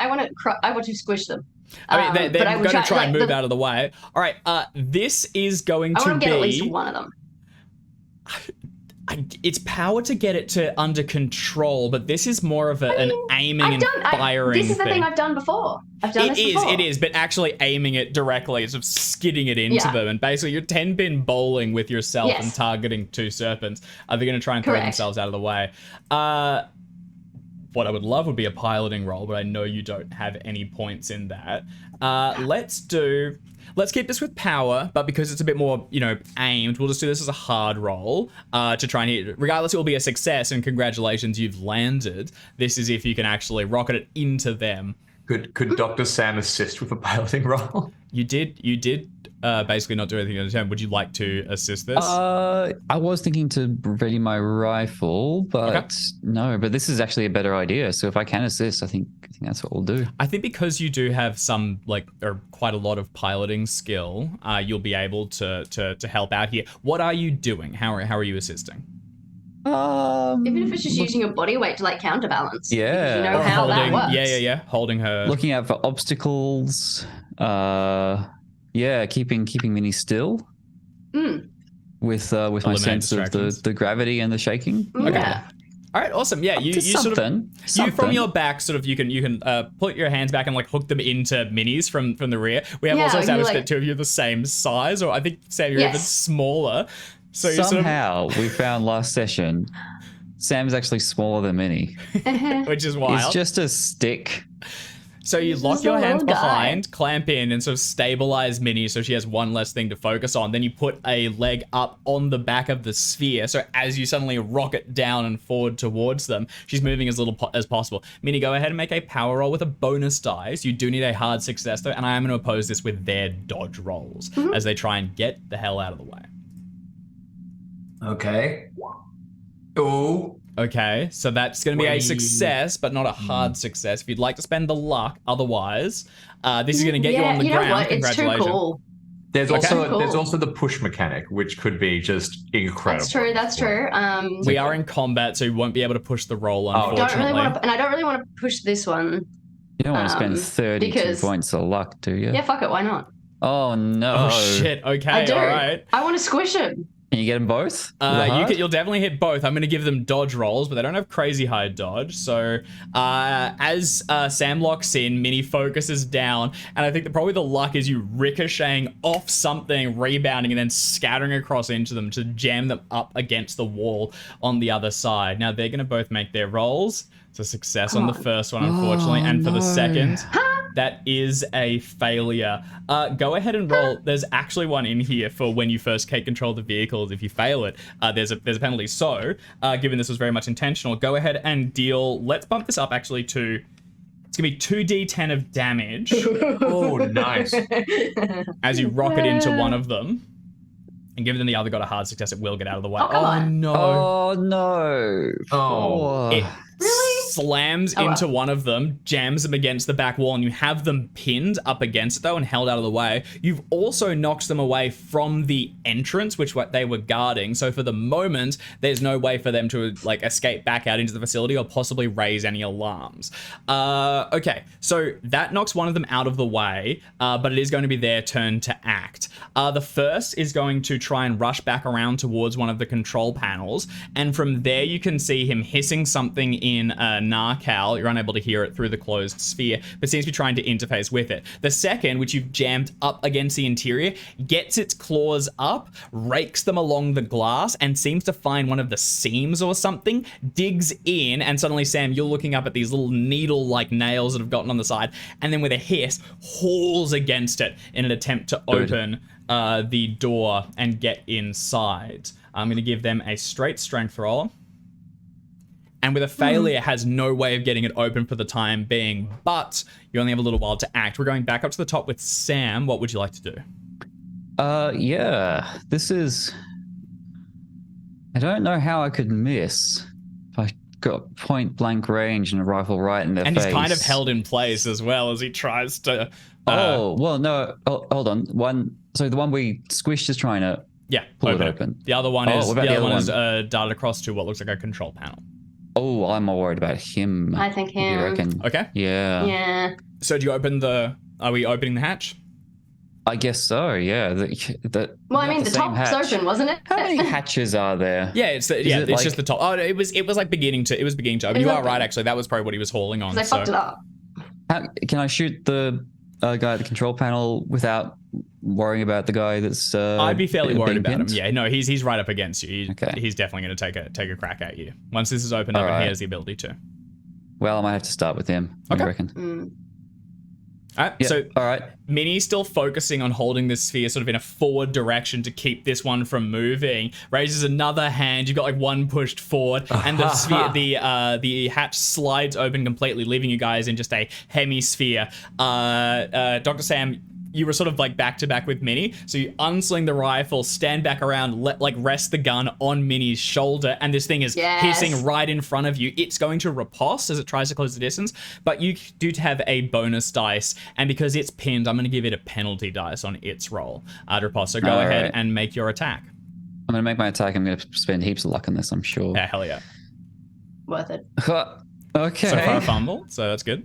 to squish them.
I mean, they're going to try and move out of the way. All right, this is going to be... I want to get
at least one of them.
It's power to get it to under control, but this is more of an aiming and firing
This is the thing I've done before.
It is, but actually aiming it directly, sort of skidding it into them, and basically you're 10-pin bowling with yourself and targeting 2 serpents. They're going to try and throw themselves out of the way. what I would love would be a piloting roll, but I know you don't have any points in that. Let's keep this with power, but because it's a bit more, aimed, we'll just do this as a hard roll to try and hit. Regardless, it will be a success, and congratulations, you've landed. This is if you can actually rocket it into them.
Could Dr. Sam assist with a piloting roll?
You did basically not do anything on the turn. Would you like to assist this?
I was thinking to ready my rifle, but
Okay.
no. But this is actually a better idea. So if I can assist, I think that's what we'll do.
I think because you do have some, or quite a lot of piloting skill, you'll be able to help out here. What are you doing? How are you assisting?
Even if it's just using your body weight to like counterbalance.
Yeah.
Because you know how that works.
Yeah. Holding her.
Looking out for obstacles. Keeping Minnie still. With my
Eliminate
sense of
distractions.
the gravity and the shaking.
Yeah.
All right, awesome. Yeah, you
to
sort of
something.
you from your back, sort of you can put your hands back and like hook them into minis from the rear. We have
Yeah,
also
you,
established
like-
that two of you are the same size, or I think Sam you're even
Yes.
smaller. So you sort
Somehow we found last session Sam's actually smaller than Minnie.
of, which is wild.
He's just a stick.
So you
He's
lock
just
your
a
hands
little guy.
behind, clamp in, and sort of stabilize Minnie so she has one less thing to focus on. Then you put a leg up on the back of the sphere. So as you suddenly rocket down and forward towards them, she's moving as little as possible. Minnie, go ahead and make a power roll with a bonus dice. You do need a hard success though, and I am going to oppose this with their dodge rolls as they try and get the hell out of the way.
Okay. Oh.
Okay, so that's going to be a
20.
success, but not a hard success. If you'd like to spend the luck, otherwise, this is going to get you on the
you know
ground.
what? It's too
Congratulations.
cool.
There's
Okay.
also
Cool.
there's also the push mechanic, which could be just incredible.
That's true.
We are in combat, so you won't be able to push the roll,
Oh.
I don't
unfortunately.
really want to, and I don't really want to push this one.
You don't want to spend 32
because-
points of luck, do you?
Yeah, fuck it. Why not?
Oh no.
Oh, shit. Okay,
I do.
all right.
I want to squish him.
Can you get them both? With a hard?
You'll definitely hit both. I'm going to give them dodge rolls, but they don't have crazy high dodge. So as Sam locks in, Minnie focuses down, and I think probably the luck is you ricocheting off something, rebounding, and then scattering across into them to jam them up against the wall on the other side. Now they're going to both make their rolls. It's a success on the first one, unfortunately, and for the second, that is a failure. Go ahead and roll. There's actually one in here for when you first take control of the vehicles. If you fail it, there's a penalty. So, given this was very much intentional, go ahead and deal. Let's bump this up actually to. It's gonna be 2d10 of damage
Oh, nice.
as you rocket into one of them. And given the other got a hard success, it will get out of the way.
Oh, come on.
No!
Oh no.
Oh.
It
Really?
slams
Oh,
into
well.
one of them, jams them against the back wall, and you have them pinned up against it though and held out of the way. You've also knocked them away from the entrance, which what they were guarding. So for the moment, there's no way for them to like escape back out into the facility or possibly raise any alarms. Okay, so that knocks one of them out of the way, but it is going to be their turn to act. The first is going to try and rush back around towards one of the control panels, and from there you can see him hissing something in Narcal. You're unable to hear it through the closed sphere, but seems to be trying to interface with it. The second, which you've jammed up against the interior, gets its claws up, rakes them along the glass, and seems to find one of the seams or something, digs in, and suddenly, Sam, you're looking up at these little needle-like nails that have gotten on the side, and then with a hiss, hauls against it in an attempt to open the door and get inside. I'm going to give them a straight strength roll. And with a failure, it has no way of getting it open for the time being, but you only have a little while to act. We're going back up to the top with Sam. What would you like to do?
Yeah. This is. I don't know how I could miss if I got point blank range and a rifle right in their
And
face.
he's kind of held in place as well as he tries to...
Oh, well, no. Oh, hold on. So the one we squished is trying to
yeah,
pull it open.
The other one
Oh,
is
what about
the
the
other
other
one is
one?
darted across to what looks like a control panel.
Oh, I'm more worried about him.
I think
What do you
him.
reckon?
Okay.
Yeah.
Yeah.
So do you open the... Are we opening the hatch?
I guess so, yeah.
Well, I mean, the
same
top's
hatch.
open, wasn't it?
How many hatches are there?
Yeah, it's
it
it's
like-
just the top. Oh, it was like beginning to open.
It's
You are
open.
right, actually. That was probably what he was hauling on.
Because I fucked it up.
Can I shoot the guy at the control panel without worrying about the guy that's
I'd be fairly
being
worried about him.
pinned?
Yeah, no, he's right up against you.
Okay.
He's definitely going to take a crack at you once this is opened up, and
Alright.
he has the ability to.
Well, I might have to start with him.
Okay.
I reckon.
Mm.
All right,
Yeah.
so
all right.
Minnie's still focusing on holding this sphere sort of in a forward direction to keep this one from moving. Raises another hand. You've got like one pushed forward, and the sphere, the hatch slides open completely, leaving you guys in just a hemisphere. Dr. Sam, you were sort of like back to back with Minnie, so you unsling the rifle, stand back around, rest the gun on Minnie's shoulder, and this thing is hissing right in front of you. It's going to riposte as it tries to close the distance, but you do have a bonus dice, and because it's pinned, I'm going to give it a penalty dice on its roll to riposte. So go ahead and make your attack.
I'm going to make my attack. I'm going to spend heaps of luck on this, I'm sure.
Yeah, hell yeah.
Worth it.
Okay.
So far a fumble, so that's good.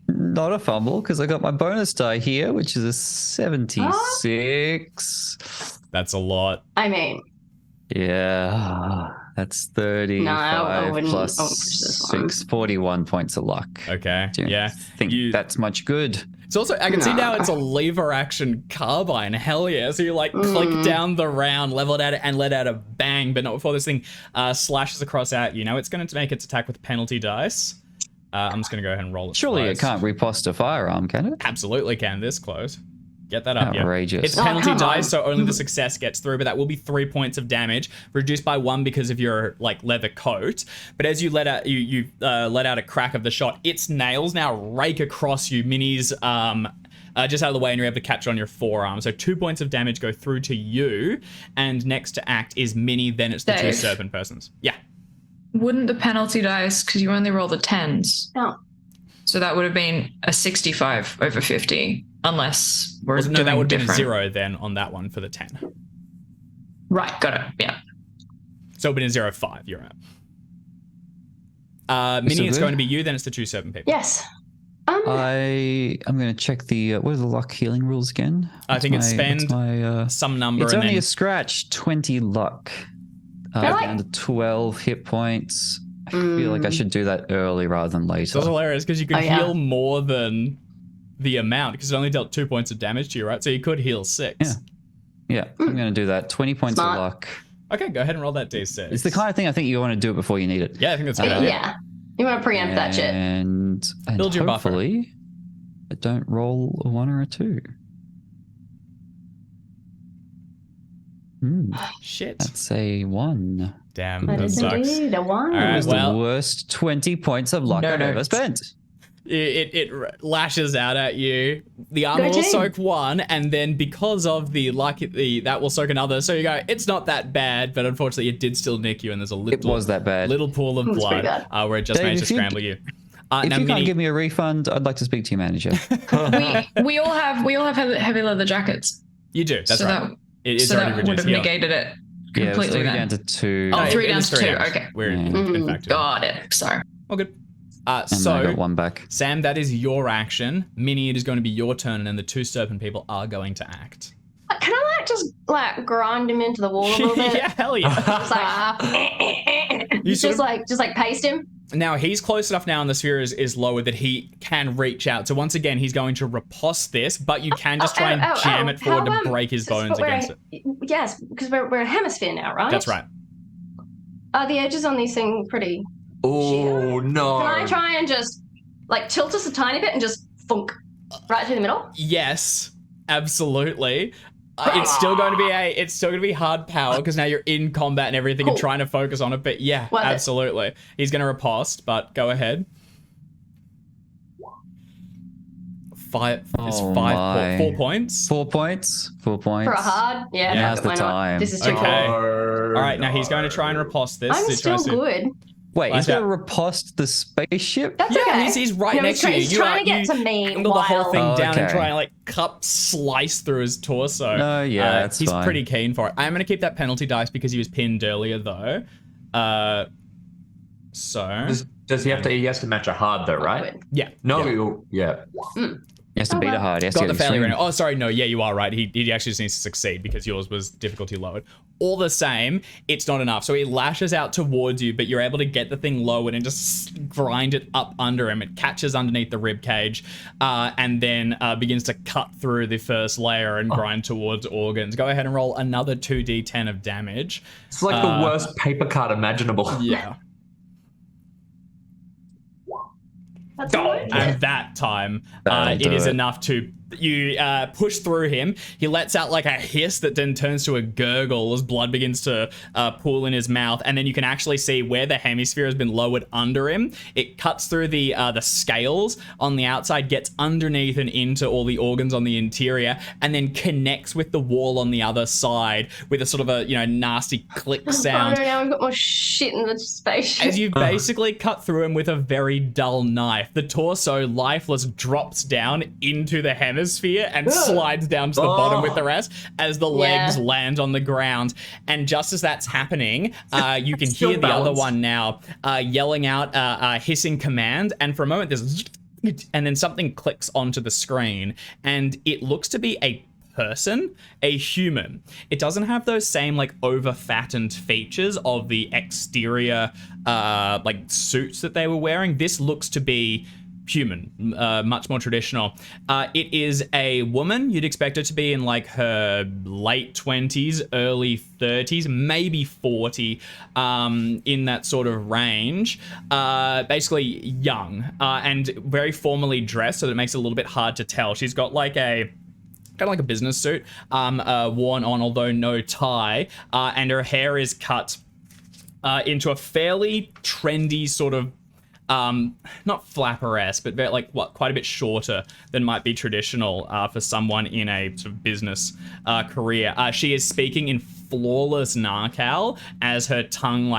Not a fumble, because I got my bonus die here, which is a 76.
That's a lot.
I mean,
Yeah, that's 35
I wouldn't
plus
push this one.
41 points of luck.
Okay,
Do you
yeah.
think that's much good?
It's also, I can see now it's a lever action carbine. Hell yeah. So you like click down the round, level it at it, and let out a bang, but not before this thing slashes across at you. Now it's going to make its attack with penalty dice. I'm just going to go ahead and roll it.
Surely it
twice.
can't riposte a firearm, can it?
Absolutely can, this close. Get that up, yeah.
Outrageous.
It's penalty
come
dice,
on.
so only the success gets through, but that will be 3 points of damage, reduced by 1 because of your like leather coat. But as you let out let out a crack of the shot, its nails now rake across you. Minnie's just out of the way, and you're able to catch it on your forearm. So 2 points of damage go through to you, and next to act is Minnie. Then it's the two
Dave.
serpent persons. Yeah.
Wouldn't the penalty dice, because you only roll the 10s,
no.
so that would have been a 65 over 50, unless we're
No,
doing
that would be
different.
0 then on that one for the 10.
Right, got it. Yeah.
So it would have been a 0-5. You're out. Minnie, it's
good?
going to be you. Then it's the two serpent people.
Yes.
I'm going to check the what are the luck healing rules again?
I think it's spend
my,
some number.
it's
and
only
then
a scratch, 20 luck. Down to 12 hit points. I feel like I should do that early rather than later.
That's hilarious because you could
Oh, yeah.
heal more than the amount because it only dealt 2 points of damage to you, right? So you could heal 6.
Yeah. Yeah, I'm going to do that. 20 points
Smart.
of luck.
Okay, go ahead and roll that d6.
It's the kind of thing I think you want to do it before you need it.
Yeah, I think that's a good. idea.
Yeah. You want to preempt that shit.
And
Build your buffer.
hopefully I don't roll a 1 or a 2.
Shit.
That's a 1.
Damn,
That
that
is
sucks.
indeed a one.
All right,
It's
well-
the worst 20 points of luck
No,
I've
no.
ever spent.
It lashes out at you. The armor
Go
will
team.
soak 1, and then because of the luck, that will soak another. So you go, it's not that bad, but unfortunately, it did still nick you, and there's a little,
It was that bad.
little pool of
It's pretty
blood
bad.
where it just
Dave,
managed to
if you-
scramble you.
If
Now,
you
Minnie,
can't give me a refund, I'd like to speak to your manager.
we all have heavy leather jackets.
you do. That's
so
right.
that,
It is
so
already
that would
reduced.
have
Yeah.
negated it
Yeah, it was
completely
3
then.
down to 2.
Oh,
No,
3
it
down
was
to
3
2.
down.
Okay.
We're in fact.
Got it. Sorry.
All good.
and then I
So,
got 1 back.
Sam, that is your action. Minnie, it is going to be your turn, and then the two serpent people are going to act.
Can I just grind him into the wall a little bit?
Yeah, hell yeah.
Just
sort
just
of-
paste him.
Now, he's close enough now, and the sphere is lower that he can reach out. So once again, he's going to riposte this, but you can just try and jam it forward to break his bones against it.
Yes, because we're a hemisphere now, right?
That's right.
Are the edges on these things pretty?
Oh no!
Can I try and just tilt us a tiny bit and just funk right through the middle?
Yes, absolutely. It's still going to be hard power because now you're in combat and everything and
Cool.
trying to focus on it. But yeah,
Worth it.
absolutely. He's going to riposte, but go ahead. 4 points.
4 points. 4 points.
For a hard? Yeah.
Now's
fuck it,
the
why not?
time.
This is too
Okay.
cool.
All right, now he's going to try and riposte this.
I'm
He
still
tries to-
good.
Wait, he's
Like
going to riposte the spaceship?
That's
Yeah,
okay.
he's right
No,
next to you.
He's
You
trying
are-
to get
you
to me
angle the whole thing
Oh,
down and
okay.
try and slice through his torso.
No, yeah, that's
he's
fine.
pretty keen for it. I'm going to keep that penalty dice because he was pinned earlier though. So
Does he have to? He has to match a hard though, right?
Good.
yeah,
No,
yeah.
He has to beat
well.
it hard. He has
Got
to
the
get his
failure.
swing.
Oh, sorry, no, yeah, you are right. He actually just needs to succeed because yours was difficulty lowered. All the same, it's not enough. So he lashes out towards you, but you're able to get the thing lowered and just grind it up under him. It catches underneath the rib cage, and then begins to cut through the first layer and grind towards organs. Go ahead and roll another 2d10 of damage.
It's like the worst paper cut imaginable.
Yeah.
That's all right.
And that time,
That'll
it
do
is
it.
enough to you push through him. He lets out like a hiss that then turns to a gurgle as blood begins to pool in his mouth, and then you can actually see where the hemisphere has been lowered under him. It cuts through the scales on the outside, gets underneath and into all the organs on the interior, and then connects with the wall on the other side with a sort of a nasty click sound.
Oh no, now I've got more shit in the spaceship.
As you basically cut through him with a very dull knife, the torso, lifeless, drops down into the hemisphere and slides down to the bottom with the rest as the legs land on the ground. And just as that's happening, you can hear the other one now yelling out a hissing command. And for a moment, there's and then something clicks onto the screen, and it looks to be a person, a human. It doesn't have those same like over fattened features of the exterior like suits that they were wearing. This looks to be human, much more traditional. It is a woman. You'd expect her to be in like her late 20s, early 30s, maybe 40, in that sort of range. Basically young and very formally dressed, so that it makes it a little bit hard to tell. She's got like a kind of like a business suit worn on, although no tie, and her hair is cut into a fairly trendy sort of not flapper-esque, but very, like quite a bit shorter than might be traditional for someone in a sort of business career. She is speaking in flawless Narcal as her tongue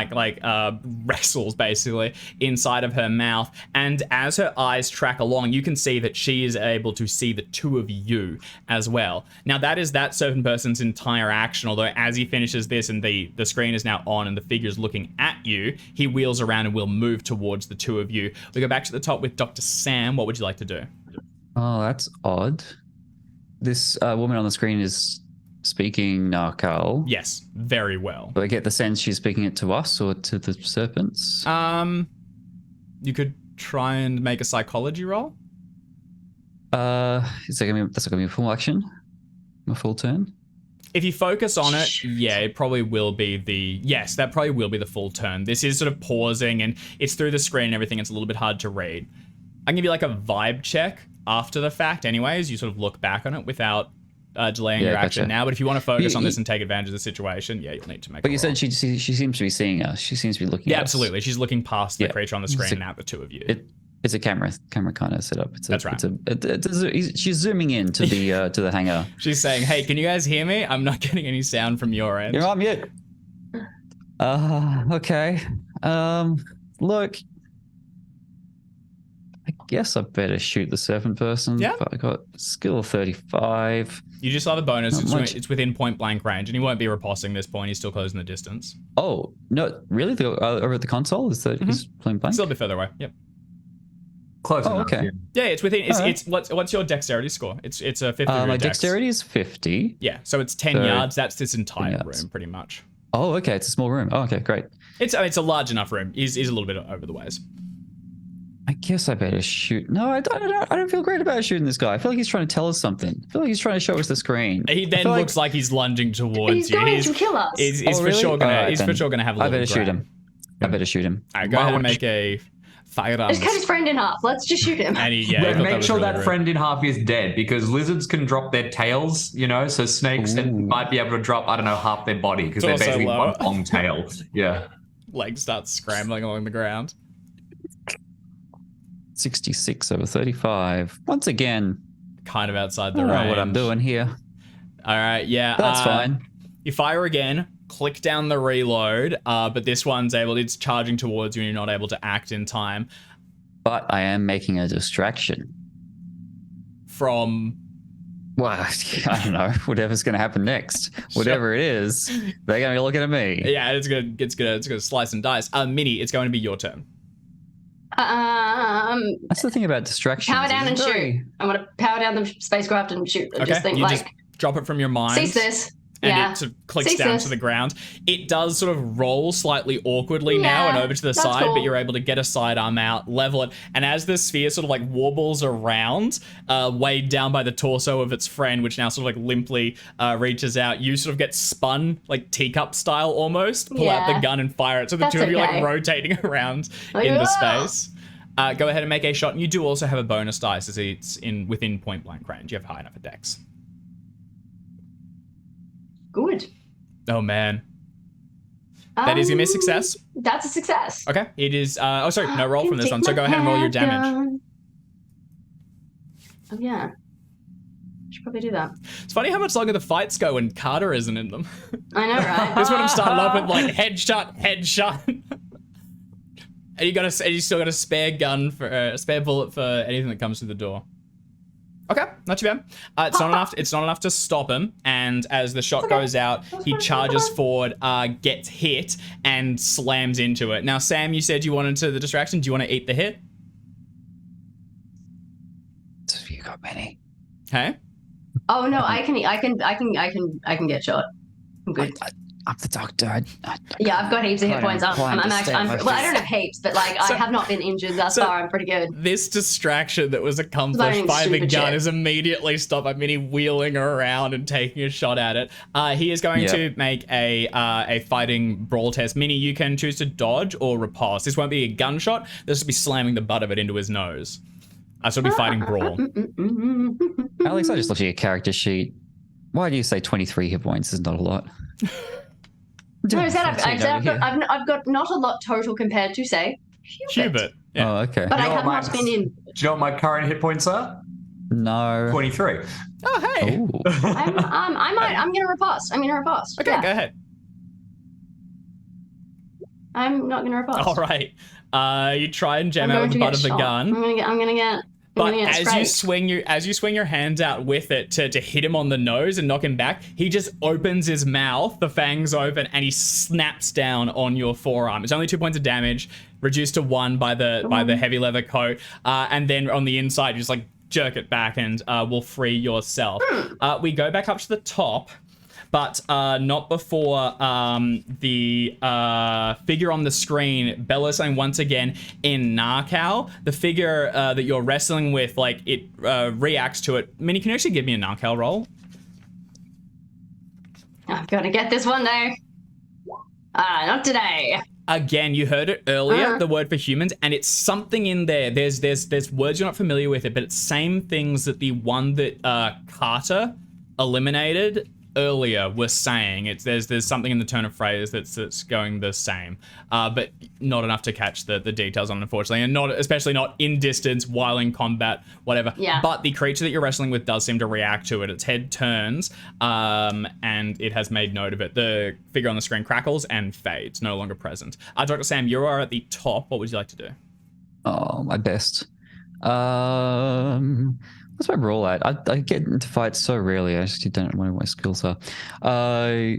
wrestles basically inside of her mouth, and as her eyes track along, you can see that she is able to see the two of you as well. Now that is that certain person's entire action, although as he finishes this and the screen is now on and the figure's looking at you, he wheels around and will move towards the two of you. We go back to the top with Dr. Sam. What would you like to do?
Oh, that's odd. This woman on the screen is speaking Narcal.
Yes, very well.
Do I get the sense she's speaking it to us or to the serpents?
You could try and make a psychology roll.
That's gonna be a full action? A full turn?
If you focus on it, yeah, it probably will be that probably will be the full turn. This is sort of pausing and it's through the screen and everything. It's a little bit hard to read. I can give you like a vibe check after the fact anyways. You sort of look back on it without delaying your action now. But if you want to focus on this and take advantage of the situation, yeah, you'll need to make
But
a
you
roll.
said she seems to be seeing us. She seems to be looking at us.
Absolutely. She's looking past the creature on the screen and at the two of you.
It's a camera kind of setup.
That's right.
She's zooming in to the hangar.
She's saying, hey, can you guys hear me? I'm not getting any sound from your end.
You're on mute. Okay. Look, I guess I better shoot the serpent person.
Yeah.
But I got skill 35.
You just have a bonus.
Not much.
It's within point blank range, and he won't be riposting this point. He's still closing the distance.
Oh, no, really? Over at the console? Is that he's playing blank?
Still a bit further away. Yep.
Close enough.
Okay.
Yeah, it's within.
Alright.
It's what's your dexterity score? It's a 50.
My dexterity is 50.
Yeah, so it's 10
So,
yards. That's this entire
yards.
room, pretty much.
Oh, okay. It's a small room. Oh, okay, great.
It's a large enough room. He's a little bit over the ways.
I guess I better shoot. No, I don't feel great about shooting this guy. I feel like he's trying to tell us something. I feel like he's trying to show us the screen.
He then looks like he's lunging towards
He's
you.
going to kill us.
He's
Oh,
for
really?
sure gonna.
Alright,
He's
then.
for sure gonna have a
I
little.
better shoot him. All right,
Go ahead and make a firearm.
Just cut his friend in half. Let's just shoot him.
And he,
Yeah,
thought
make
was
sure
really
that
rude.
friend in half is dead, because lizards can drop their tails, so snakes might be able to drop, I don't know, half their body, because they're
also
basically
low.
one long tail. Yeah.
Legs start scrambling along the ground.
66 over 35. Once again,
Kind of outside
I
the
don't
range.
know what I'm doing here.
All right, yeah.
That's fine.
You fire again, click down the reload, but this one's it's charging towards you and you're not able to act in time.
But I am making a distraction.
From
Well, I don't know. Whatever's going to happen next, whatever it is, they're going to be looking at me.
yeah, it's gonna slice and dice. Minnie, it's going to be your turn.
That's the thing about distractions.
Power down and
It's very-
shoot. I want to power down the spacecraft and shoot. I
Okay,
just think
you
like,
just drop it from your mind.
cease this.
And
Yeah.
it sort of clicks
Cease
down
this.
to the ground. It does sort of roll slightly awkwardly now
Yeah,
and over to the
that's
side,
cool.
but you're able to get a sidearm out, level it, and as the sphere sort of like wobbles around, weighed down by the torso of its friend, which now sort of like limply reaches out, you sort of get spun like teacup style almost, pull out the
Yeah.
gun and fire it. So the
That's
two of you like
okay.
rotating around
Like,
in the
"Ah!"
space. Go ahead and make a shot. And you do also have a bonus dice as it's within point blank range. You have high enough a dex.
Good.
Oh, man. That is going to be a success.
That's a success.
Okay. It is... no roll from this one. So go ahead and roll your damage.
Oh, yeah. Should probably do that.
It's funny how much longer the fights go when Carter isn't in them.
I know, right?
This one I'm starting off with like headshot. And you still got a spare gun for a spare bullet for anything that comes through the door. Okay, not too bad. It's not enough. It's not enough to stop him. And as the shot goes out, he charges forward, gets hit, and slams into it. Now, Sam, you said you wanted the distraction. Do you want to eat the hit?
Have you got many?
Hey.
Oh no, I can get shot. I'm good.
I'm the doctor.
Yeah, I've got heaps of hit points. I don't have heaps, but like I
So-
have not been injured thus far. I'm pretty good.
This distraction that was accomplished
Learning
by the
stupid
gun
shit.
is immediately stopped by Minnie wheeling around and taking a shot at it. He is going to make a fighting brawl test. Minnie, you can choose to dodge or riposte. This won't be a gunshot. This will be slamming the butt of it into his nose. So it'll be fighting brawl.
Alex, I just looked at your character sheet. Why do you say 23 hit points is not a lot?
No, I've got not a lot total compared to say
Hubert. Yeah.
Oh, okay.
But I
You know
have
what
not been in.
Do you know what my current hit points are?
No.
23.
Oh, hey.
Ooh.
I'm gonna riposte.
Okay,
Yeah.
go ahead.
I'm not gonna riposte.
All right. You try and jam
I'm
out
going
with the
to
butt
get
of the
shot.
gun.
I'm gonna get.
But
I'm gonna get
as you swing your hands out with it to hit him on the nose and knock him back, he just opens his mouth, the fangs open, and he snaps down on your forearm. It's only 2 points of damage, reduced to 1 by the heavy leather coat, and then on the inside, you just like jerk it back and will free yourself. We go back up to the top. But not before the figure on the screen bellows something once again in Narcal. The figure that you're wrestling with, like, it reacts to it. Minnie, can you actually give me a Narcal roll?
I've got to get this one though. Not today.
Again, you heard it earlier, the word for humans, and it's something in there. There's words you're not familiar with it, but it's same things that the one that Carter eliminated earlier was saying. There's something in the turn of phrase that's going the same, but not enough to catch the details on, unfortunately, and especially not in distance while in combat, whatever.
Yeah.
But the creature that you're wrestling with does seem to react to it. Its head turns, and it has made note of it. The figure on the screen crackles and fades, no longer present. Dr. Sam, you are at the top. What would you like to do?
Oh, my best. What's my roll at? I get into fights so rarely. I just don't know what my skills are.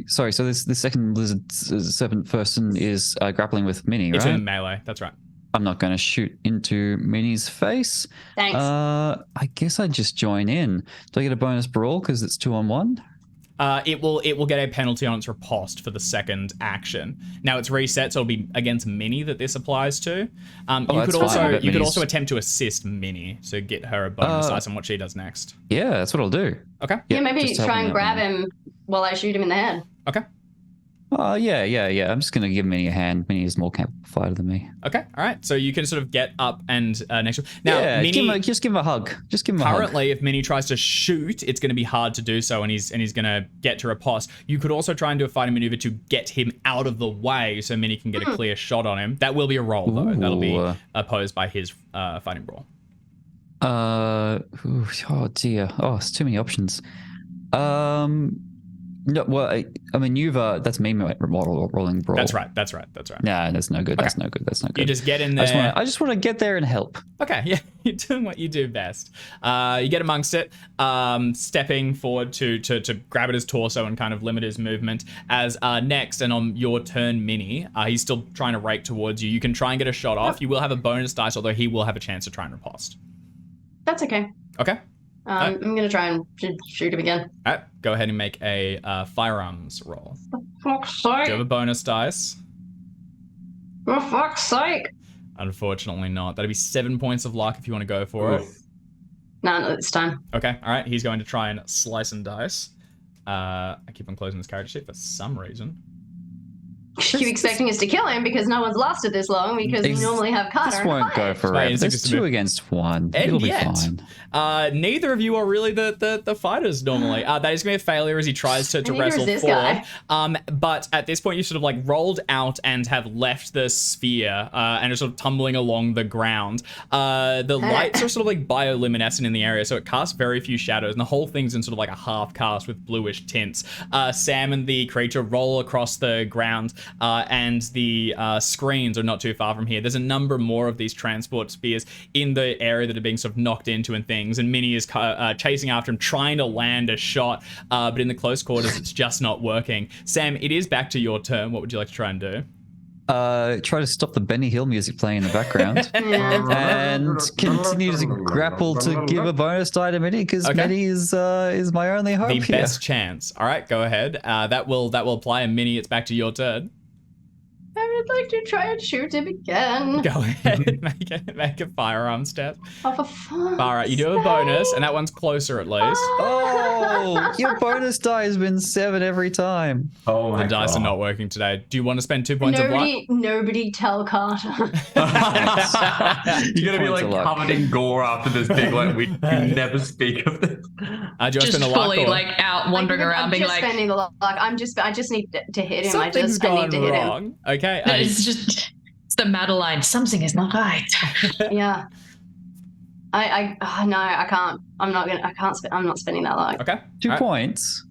Sorry. So this second lizard serpent person is grappling with Minnie,
It's
right?
in melee. That's right.
I'm not going to shoot into Minnie's face.
Thanks.
I guess I just join in. Do I get a bonus brawl because it's 2-on-1?
It will get a penalty on its riposte for the second action. Now it's reset, so it'll be against Minnie that this applies to. You could also attempt to assist Minnie, so get her a bonus dice on what she does next.
Yeah, that's what I'll do.
Okay.
Yeah, maybe
just
try
helping
and
out
grab
Minnie.
him while I shoot him in the head.
Okay.
Yeah. I'm just going to give Minnie a hand. Minnie is more capable fighter than me.
Okay. All right. So you can sort of get up and next. Now,
Yeah,
Minnie,
just give him a hug. Just give him a hug.
currently, if Minnie tries to shoot, it's going to be hard to do so, and he's going to get to riposte. You could also try and do a fighting maneuver to get him out of the way, so Minnie can get a clear shot on him. That will be a roll, though. That'll be opposed by his fighting brawl.
Oh dear. Oh, it's too many options. No, well, I mean, that's me rolling brawl.
That's right.
Nah, that's no good.
Okay.
That's no good.
You just get in there.
I just want to get there and help.
Okay, yeah, you're doing what you do best. You get amongst it, stepping forward to grab at his torso and kind of limit his movement. As next, and on your turn, Minnie, he's still trying to rake towards you. You can try and get a shot off. You will have a bonus dice, although he will have a chance to try and riposte.
That's okay.
Okay.
I'm gonna try and shoot him again.
All right, go ahead and make a firearms roll.
Fuck's
Do you have
sake!
a bonus dice?
For fuck's sake!
Unfortunately not. That'd be 7 points of luck if you want to go for it.
No, not this time.
Okay, all right. He's going to try and slice and dice. I keep on closing this character sheet for some reason.
keep expecting us to kill him because no one's lasted this long because we normally have Carter
This
and
won't go
Hyatt.
forever.
It's
There's
just a
2
bit-
against 1.
And
It'll be
yet,
fine.
neither of you are really the fighters normally. That is going to be a failure as he tries to
neither is
wrestle
this
forward.
guy.
But at this point, you sort of like rolled out and have left the sphere and are sort of tumbling along the ground. The lights are sort of like bioluminescent in the area, so it casts very few shadows, and the whole thing's in sort of like a half cast with bluish tints. Sam and the creature roll across the ground, and the screens are not too far from here. There's a number more of these transport spheres in the area that are being sort of knocked into and things, and Minnie is chasing after him, trying to land a shot, but in the close quarters, it's just not working. Sam, it is back to your turn. What would you like to try and do?
Try to stop the Benny Hill music playing in the background. And continue to grapple to give a bonus die to Minnie because Minnie is my only hope
The
here.
best chance. All right, go ahead. That will apply. And Minnie, it's back to your turn.
I would like to try and shoot him again.
Go ahead. make a firearms test.
Oh, for fuck's
All right, you do have a bonus, and that one's closer at least.
Oh, your bonus die has been 7 every time.
Oh my
The dice
God.
are not working today. Do you want to spend 2 points of luck?
Nobody tell Carter.
You're gonna be like
points of luck.
covered in gore after this big like we never speak of this.
Do you want to
Just
spend a luck?
fully
or-
like out wandering around
I'm
being
just
like,
spending the luck. I just need to hit him.
Something's
I need
gone
to hit him.
wrong. Okay.
no, it's the Madeline. Something is not right.
Yeah. No, I can't. I'm not spending that luck
okay.
2
All right.
points.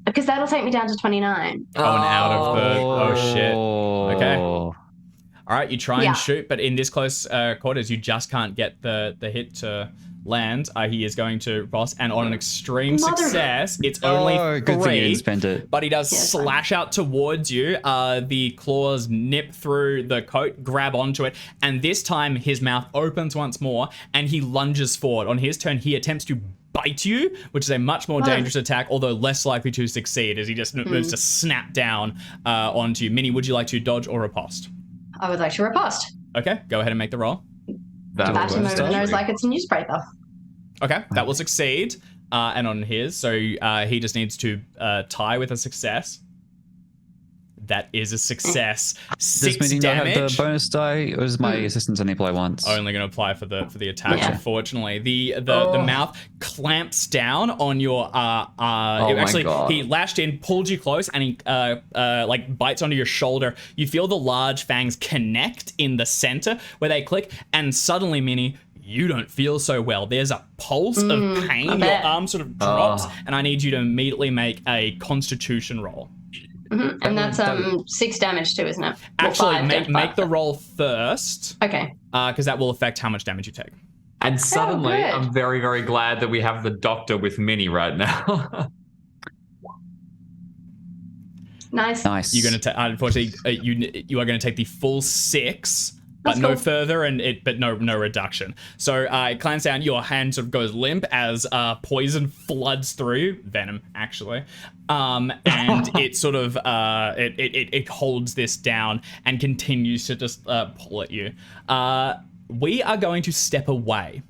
because that'll take me down to 29.
Oh, and out of the. Oh shit. Okay.
Oh.
All right, you try
Yeah.
and shoot, but in this close quarters, you just can't get the hit to land. He is going to Ross, and on an extreme success, it's only
Oh, good thing you
3.
didn't spend it.
But he does
Yeah, it's fine.
slash out towards you. The claws nip through the coat, grab onto it, and this time his mouth opens once more, and he lunges forward. On his turn, he attempts to bite you, which is a much more dangerous attack, although less likely to succeed, as he just moves to snap down onto you. Minnie, would you like to dodge or riposte?
I would like to riposte.
Okay, go ahead and make the roll.
That
was
him over the
dodge.
nose like it's a newspaper.
Okay, that will succeed. And on his, so he just needs to tie with a success. That is a success.
Does
6
Minnie not have
damage.
the bonus die, or does my assistance only apply once?
Only going to apply for the attack.
Yeah.
Unfortunately, the mouth clamps down on your.
my
Actually,
God.
he lashed in, pulled you close, and he like bites onto your shoulder. You feel the large fangs connect in the center where they click, and suddenly, Minnie, you don't feel so well. There's a pulse of pain. Your
bet.
arm sort of drops, and I need you to immediately make a Constitution roll.
And that's 6 damage too, isn't it? Well,
Actually,
5,
make
five.
the roll first,
Okay.
because that will affect how much damage you take.
And suddenly,
good.
I'm very, very glad that we have the doctor with Minnie right now.
Nice.
Nice.
You're going to take, unfortunately, you are going to take the full 6, but
That's
no
cool.
further, but no reduction. So it clamps down. Your hand sort of goes limp as poison floods through venom, actually, and it sort of it holds this down and continues to just pull at you. We are going to step away,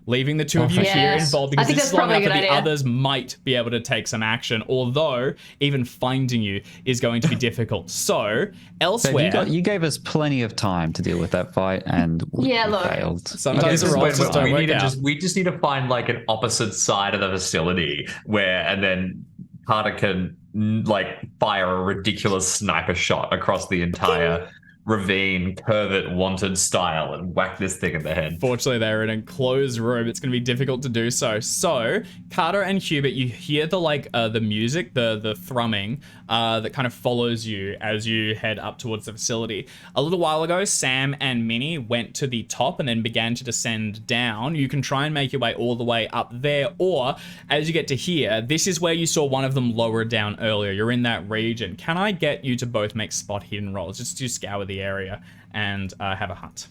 leaving the two of you here
Yes.
involved,
I
because
think
this
that's
is long
probably
enough
a
that
good
the
idea.
others might be able to take some action, although even finding you is going to be difficult. So,
Dave,
elsewhere...
you gave us plenty of time to deal with that fight, and we
Yeah, look.
failed.
Sometimes the
Wait,
rolls just don't
we
work
need to
out.
we just need to find like an opposite side of the facility and then Carter can like fire a ridiculous sniper shot across the entire ravine, Curvet wanted style, and whack this thing in the head.
Fortunately, they're in an enclosed room. It's going to be difficult to do so. So, Carter and Hubert, you hear the music, the thrumming that kind of follows you as you head up towards the facility. A little while ago, Sam and Minnie went to the top and then began to descend down. You can try and make your way all the way up there, or as you get to here, this is where you saw one of them lower down earlier. You're in that region. Can I get you to both make spot hidden rolls, just to scour the area and have a hunt?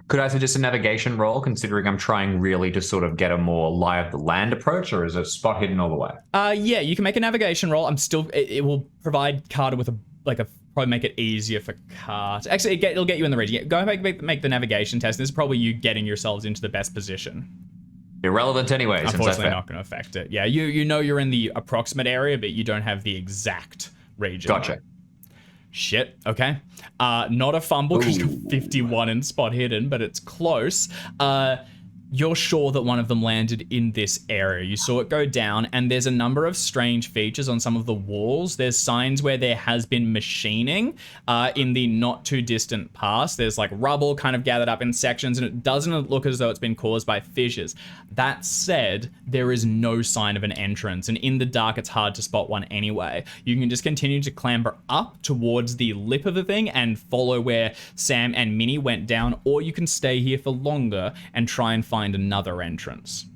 Could I suggest a navigation roll, considering I'm trying really to sort of get a more lie of the land approach, or is it spot hidden all the way?
Yeah, you can make a navigation roll. It will provide Carter with probably make it easier for Carter. Actually, it'll get you in the region. Go make the navigation test. This is probably you getting yourselves into the best position.
Irrelevant anyway, since I
Unfortunately,
failed.
not going to affect it. Yeah, you know you're in the approximate area, but you don't have the exact region.
Gotcha.
Shit, okay. Not a fumble because you're 51 in spot hidden, but it's close. You're sure that one of them landed in this area. You saw it go down, and there's a number of strange features on some of the walls. There's signs where there has been machining in the not too distant past. There's like rubble kind of gathered up in sections, and it doesn't look as though it's been caused by fissures. That said, there is no sign of an entrance, and in the dark, it's hard to spot one anyway. You can just continue to clamber up towards the lip of the thing and follow where Sam and Minnie went down, or you can stay here for longer and try and find another entrance.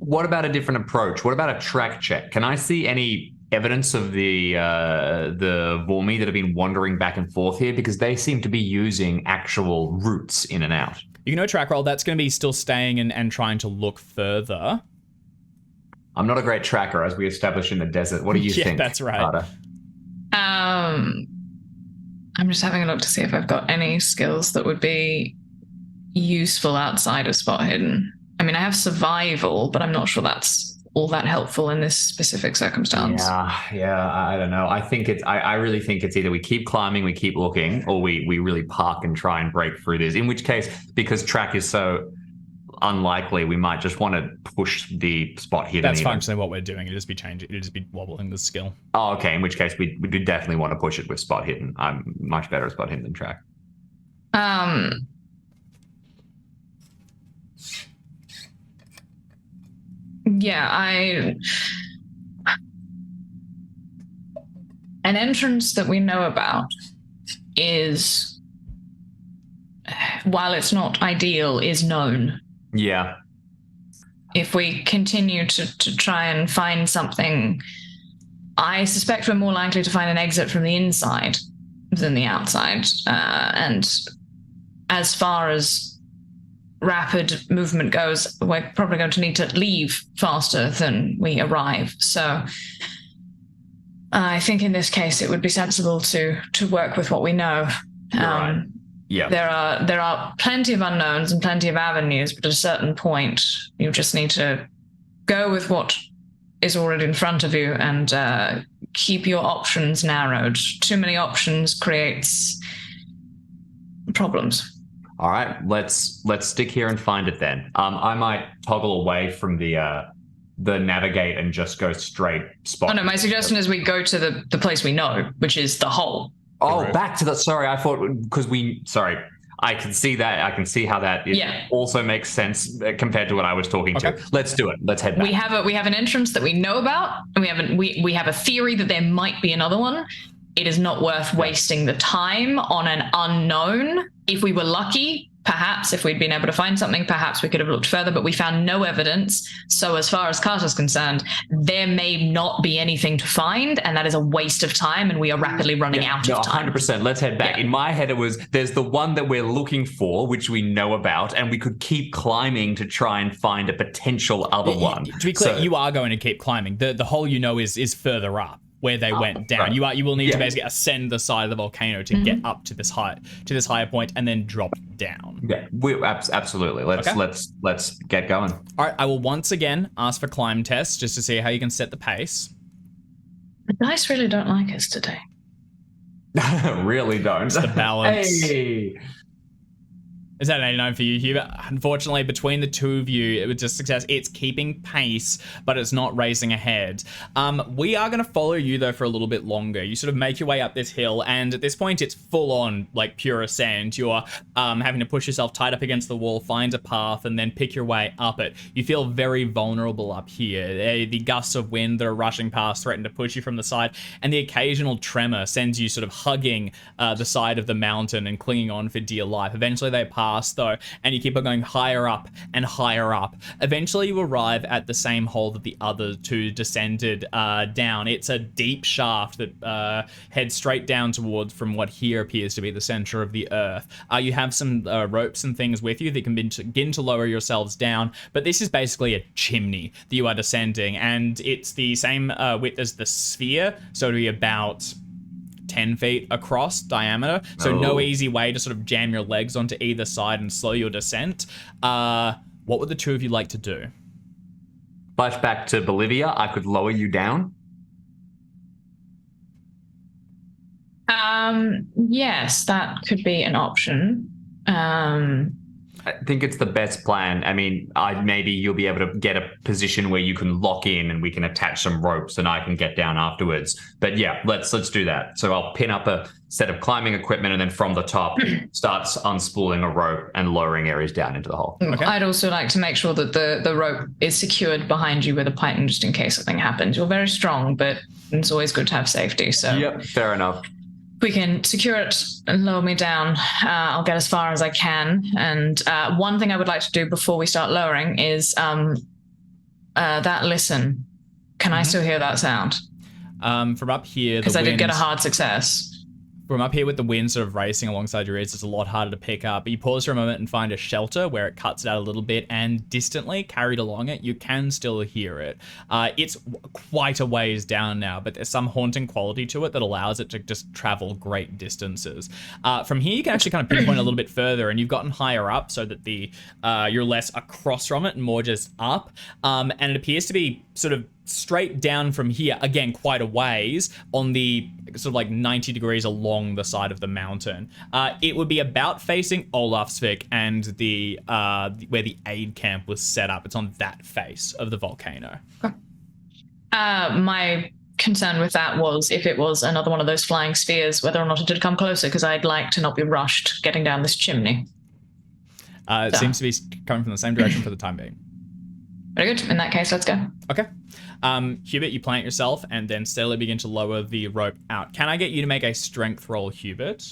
What about a different approach? What about a track check? Can I see any evidence of the Vormi that have been wandering back and forth here? Because they seem to be using actual routes in and out.
You can do a track roll. That's going to be still staying and trying to look further.
I'm not a great tracker, as we established in the desert. What do you think?
Yeah, that's right.
Carter?
I'm just having a look to see if I've got any skills that would be useful outside of spot hidden. I mean, I have survival, but I'm not sure that's all that helpful in this specific circumstance.
Yeah, I don't know. I really think it's either we keep climbing, we keep looking, or we really park and try and break through this. In which case, because track is so unlikely, we might just want to push the spot hidden.
That's functionally what we're doing. It'd just be wobbling the skill.
Oh, okay. In which case, we do definitely want to push it with spot hidden. I'm much better at spot hidden than track.
Yeah, an entrance that we know about is, while it's not ideal, is known.
Yeah.
If we continue to try and find something, I suspect we're more likely to find an exit from the inside than the outside. And as far as rapid movement goes, we're probably going to need to leave faster than we arrive. So I think in this case it would be sensible to work with what we know.
Right. Yeah.
There are plenty of unknowns and plenty of avenues, but at a certain point you just need to go with what is already in front of you and keep your options narrowed. Too many options creates problems.
All right, let's stick here and find it then. I might toggle away from the navigate and just go straight spot.
Oh no, my suggestion is we go to the place we know, which is the hole.
Oh, back to the. Sorry, I thought because I can see that. I can see how that also makes sense compared to what I was talking to. Let's do it. Let's head back.
We have an entrance that we know about, and we have a theory that there might be another one. It is not worth wasting the time on an unknown. If we were lucky, perhaps if we'd been able to find something, perhaps we could have looked further, but we found no evidence. So as far as Carter's concerned, there may not be anything to find, and that is a waste of time, and we are rapidly running out of time.
100%. Let's head back. In my head, it was, there's the one that we're looking for, which we know about, and we could keep climbing to try and find a potential other one.
To be clear, you are going to keep climbing. The hole you know is further up, where they went down. Right. You will need to basically ascend the side of the volcano to get up to this higher point and then drop down.
Yeah, absolutely. Let's get going.
All right, I will once again ask for climb tests just to see how you can set the pace.
The dice really don't like us today.
Really don't.
It's the balance.
Hey.
Is that an 89 for you, Hubert? Unfortunately, between the two of you, it was just success. It's keeping pace, but it's not racing ahead. We are going to follow you, though, for a little bit longer. You sort of make your way up this hill, and at this point, it's full-on, like, pure ascent. You're having to push yourself tight up against the wall, find a path, and then pick your way up it. You feel very vulnerable up here. The gusts of wind that are rushing past threaten to push you from the side, and the occasional tremor sends you sort of hugging the side of the mountain and clinging on for dear life. Eventually, they pass, though, and you keep on going higher up and higher up. Eventually you arrive at the same hole that the other two descended down. It's a deep shaft that heads straight down towards from what here appears to be the center of the earth. You have some ropes and things with you that can begin to lower yourselves down, but this is basically a chimney that you are descending, and it's the same width as the sphere, so it'll be about 10 feet across diameter, so no easy way to sort of jam your legs onto either side and slow your descent. What would the two of you like to do?
Flashback to Bolivia, I could lower you down.
Yes, that could be an option.
I think it's the best plan. I mean, maybe you'll be able to get a position where you can lock in and we can attach some ropes and I can get down afterwards. But yeah, let's do that. So I'll pin up a set of climbing equipment and then from the top starts unspooling a rope and lowering areas down into the hole.
Okay. I'd also like to make sure that the rope is secured behind you with a python just in case something happens. You're very strong, but it's always good to have safety. So
yep, fair enough.
We can secure it and lower me down. I'll get as far as I can. And one thing I would like to do before we start lowering is that listen. Can I still hear that sound?
From up here,
because I did get a hard success.
From up here with the wind sort of racing alongside your ears, it's a lot harder to pick up. But you pause for a moment and find a shelter where it cuts it out a little bit, and distantly, carried along it, you can still hear it. It's quite a ways down now, but there's some haunting quality to it that allows it to just travel great distances. From here, you can actually kind of pinpoint a little bit further, and you've gotten higher up so that you're less across from it and more just up. And it appears to be sort of straight down from here, again, quite a ways on the sort of like 90 degrees along the side of the mountain. It would be about facing Olafsvik and the where the aid camp was set up. It's on that face of the volcano.
My concern with that was if it was another one of those flying spheres, whether or not it did come closer, because I'd like to not be rushed getting down this chimney.
It seems to be coming from the same direction for the time being.
Very good. In that case, let's go.
Okay. Hubert, you plant yourself and then steadily begin to lower the rope out. Can I get you to make a strength roll, Hubert?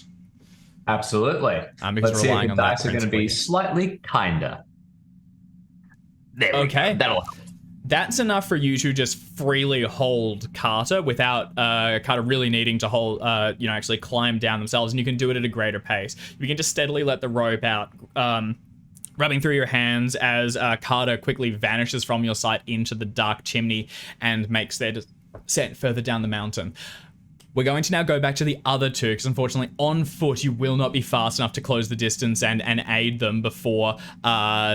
Absolutely.
Because
let's see if the dice are going to be slightly kinder.
Okay.
That'll.
That's enough for you to just freely hold Carter without Carter really needing to hold, actually climb down themselves, and you can do it at a greater pace. You can just steadily let the rope out, rubbing through your hands as Carter quickly vanishes from your sight into the dark chimney and makes their descent further down the mountain. We're going to now go back to the other two, because unfortunately on foot you will not be fast enough to close the distance and aid them before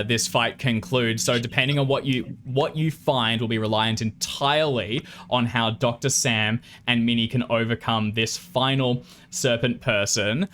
this fight concludes. So depending on what you find will be reliant entirely on how Dr. Sam and Minnie can overcome this final serpent person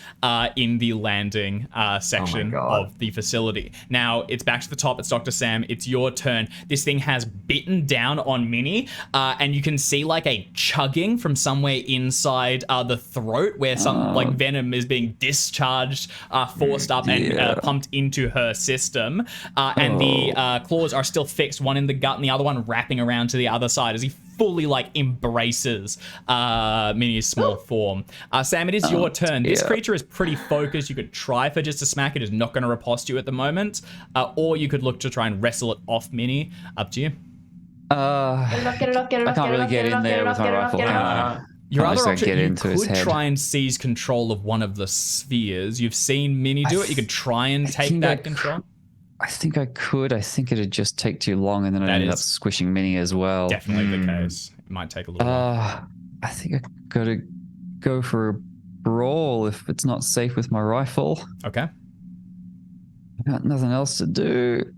in the landing section of the facility. Now, it's back to the top. It's Dr. Sam. It's your turn. This thing has bitten down on Minnie, and you can see like a chugging from somewhere inside the throat where some like venom is being discharged, forced up and pumped into her system. And the claws are still fixed, one in the gut and the other one wrapping around to the other side as he fully like embraces Minnie's small form. Sam, it is your turn. This creature is pretty focused. You could try for just a smack. It is not going to riposte you at the moment. Or you could look to try and wrestle it off Minnie. Up to you.
Get it off,
I can't really get in there with my rifle.
Your other
option,
option, you could try and seize control of one of the spheres. You've seen Minnie do it. You could try and take that control.
I think I could. I think it'd just take too long, and then I'd end up squishing Minnie as well.
Definitely the case. It might take a little while.
I think I gotta go for a brawl if it's not safe with my rifle.
Okay.
I got nothing else to do.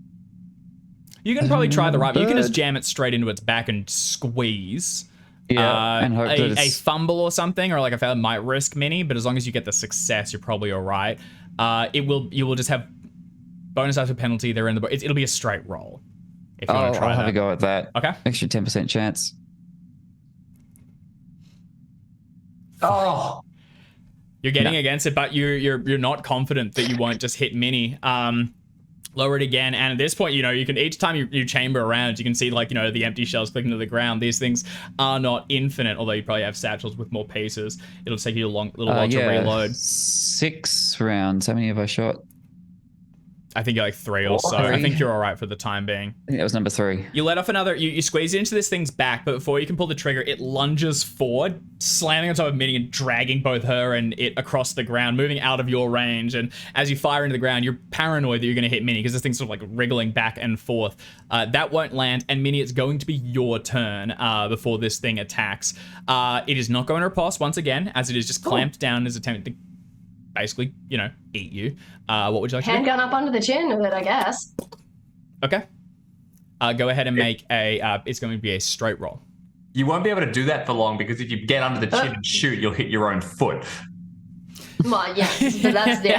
You can probably try the rifle. You can just jam it straight into its back and squeeze.
Yeah, and hope that
a fumble or something, or like a fail might risk Minnie, but as long as you get the success, you're probably all right. You will just have bonus after penalty. They're in the. It'll be a straight roll. If you want to try
I'll have
that.
a go at that.
Okay.
Extra 10% chance.
Oh.
You're getting against it, but you're not confident that you won't just hit Minnie. Lower it again, and at this point, you can each time you chamber around, you can see the empty shells clicking to the ground. These things are not infinite, although you probably have satchels with more pieces. It'll take you a little while to reload.
6 rounds. How many have I shot?
I think you're like 3 or so. I think you're all right for the time being.
I think that was number 3.
You let off another. You squeeze it into this thing's back, but before you can pull the trigger, it lunges forward, slamming on top of Minnie and dragging both her and it across the ground, moving out of your range. And as you fire into the ground, you're paranoid that you're going to hit Minnie because this thing's sort of like wriggling back and forth. That won't land, and Minnie, it's going to be your turn before this thing attacks. It is not going to riposte once again, as it is just clamped down and is attempting to basically, eat you. What would you like to do?
Handgun up under the chin of it, I guess.
Okay. Go ahead and make it's going to be a straight roll.
You won't be able to do that for long because if you get under the chin and shoot, you'll hit your own foot.
Well, yeah, but that's and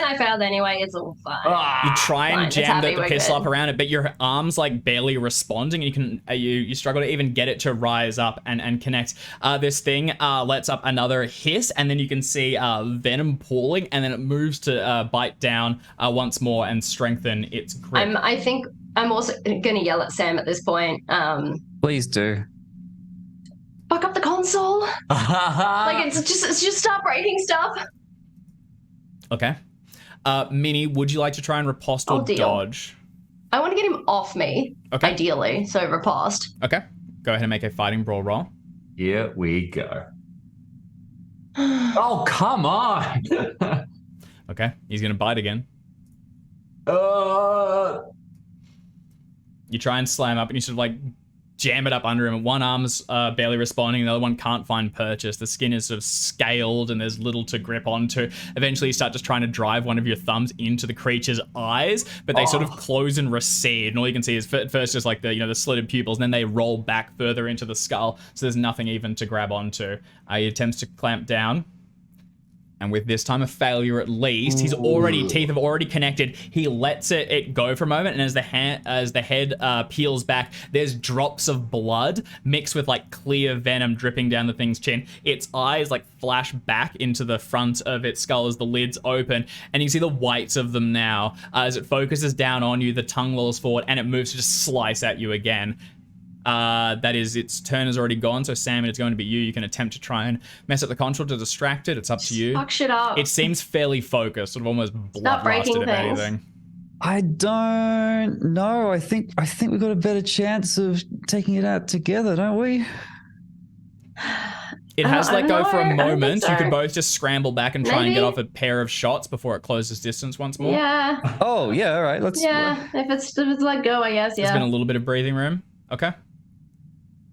I failed anyway. It's all fine.
You try and
Fine, it's
jam
happy
the
we're
pistol
good.
up around it, but your arm's like barely responding, and you struggle to even get it to rise up and connect. This thing lets up another hiss, and then you can see venom pooling, and then it moves to bite down once more and strengthen its grip.
I think I'm also gonna yell at Sam at this point.
Please do.
Fuck up the console. Like it's just stop breaking stuff.
Okay. Minnie, would you like to try and riposte or
deal.
dodge?
I want to get him off me.
Okay.
Ideally, so riposte.
Okay. Go ahead and make a fighting brawl roll.
Here we go. Oh, come on.
Okay. He's going to bite again. You try and slam up, and you sort of like jam it up under him. One arm's barely responding, the other one can't find purchase. The skin is sort of scaled and there's little to grip onto. Eventually you start just trying to drive one of your thumbs into the creature's eyes, but they sort of close and recede, and all you can see is first just like the slitted pupils, and then they roll back further into the skull, so there's nothing even to grab onto. He attempts to clamp down, and with this time a failure at least, teeth have already connected. He lets it go for a moment, and as the head peels back, there's drops of blood mixed with like clear venom dripping down the thing's chin. Its eyes like flash back into the front of its skull as the lids open, and you can see the whites of them now. As it focuses down on you, the tongue lolls forward, and it moves to just slice at you again. That is, its turn has already gone, so Sam, it's going to be you. You can attempt to try and mess up the control to distract it. It's up to you.
Fuck shit up.
It seems fairly focused, sort of almost
Stop breaking
bloodlusted if
things.
anything.
I don't know. I think we've got a better chance of taking it out together, don't we?
It has let go for a
I don't think
moment. You
so.
can both just scramble back and try and get
Maybe.
off a pair of shots before it closes distance once more.
Yeah,
Oh yeah, all right. Let's.
yeah. If it's let go, I guess.
There's been a
Yeah.
little bit of breathing room. Okay.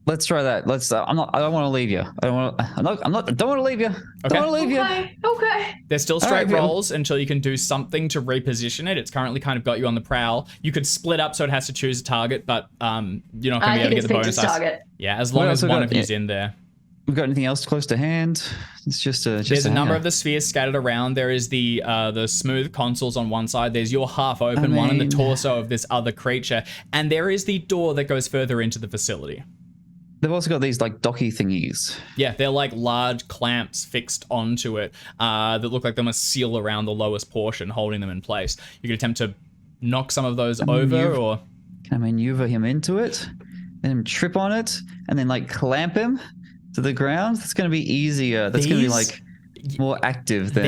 Let's try that. Let's. I don't want to leave you. I don't want to leave you.
Okay.
Don't want to leave you.
Okay. Okay.
There's still
All
straight
right,
rolls until you can do something to reposition it. It's currently kind of got you on the prowl. You could split up so it has to choose a target, but you're not going to be able
I
to
think
get
it's
the
picked
bonus
its
dice.
target.
Yeah, as long
What
as
else we
one
got?
of you's in there.
We've got anything else close to hand? It's just a.
There's a number of the spheres scattered around. There is the smooth consoles on one side. There's your half open one and the torso of this other creature. And there is the door that goes further into the facility.
They've also got these like docky thingies.
Yeah, they're like large clamps fixed onto it that look like they must seal around the lowest portion, holding them in place. You could attempt to knock some of those over, or
Can I maneuver him into it? Let him trip on it, and then like clamp him to the ground? That's going to be easier. That's going to be
These-
like more active than.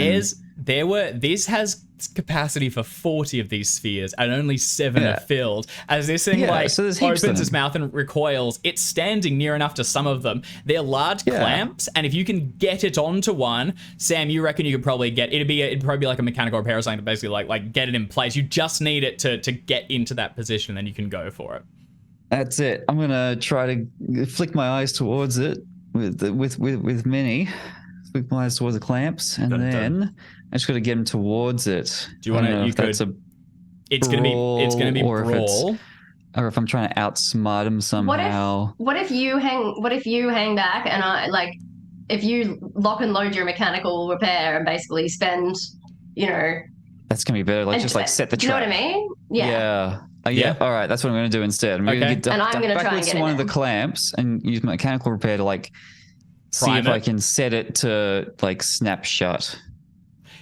This has capacity for 40 of these spheres, and only 7 are filled. As this thing
so there's heaps of
opens its
them.
mouth and recoils, it's standing near enough to some of them. They're large clamps, and if you can get it onto one, Sam, you reckon you could probably get it'd probably be like a mechanical repair or something to basically like get it in place. You just need it to get into that position, and then you can go for it.
That's it. I'm gonna try to flick my eyes towards it with Minnie. Flick my eyes towards the clamps, and then I just got to get him towards it.
Do you want to? It's gonna be
or
brawl.
Or if I'm trying to outsmart him somehow.
What if you hang back and I like if you lock and load your mechanical repair and basically spend,
That's gonna be better. Like
and-
just like set the
do you know
trap.
what I mean? Yeah.
Yeah. All right. That's what I'm going to do instead. I'm going
Okay.
to get
And I'm gonna try and
backwards
get
to
it
one of the
in.
clamps and use mechanical repair to like see
Prime
if I
it.
can set it to like snap shut.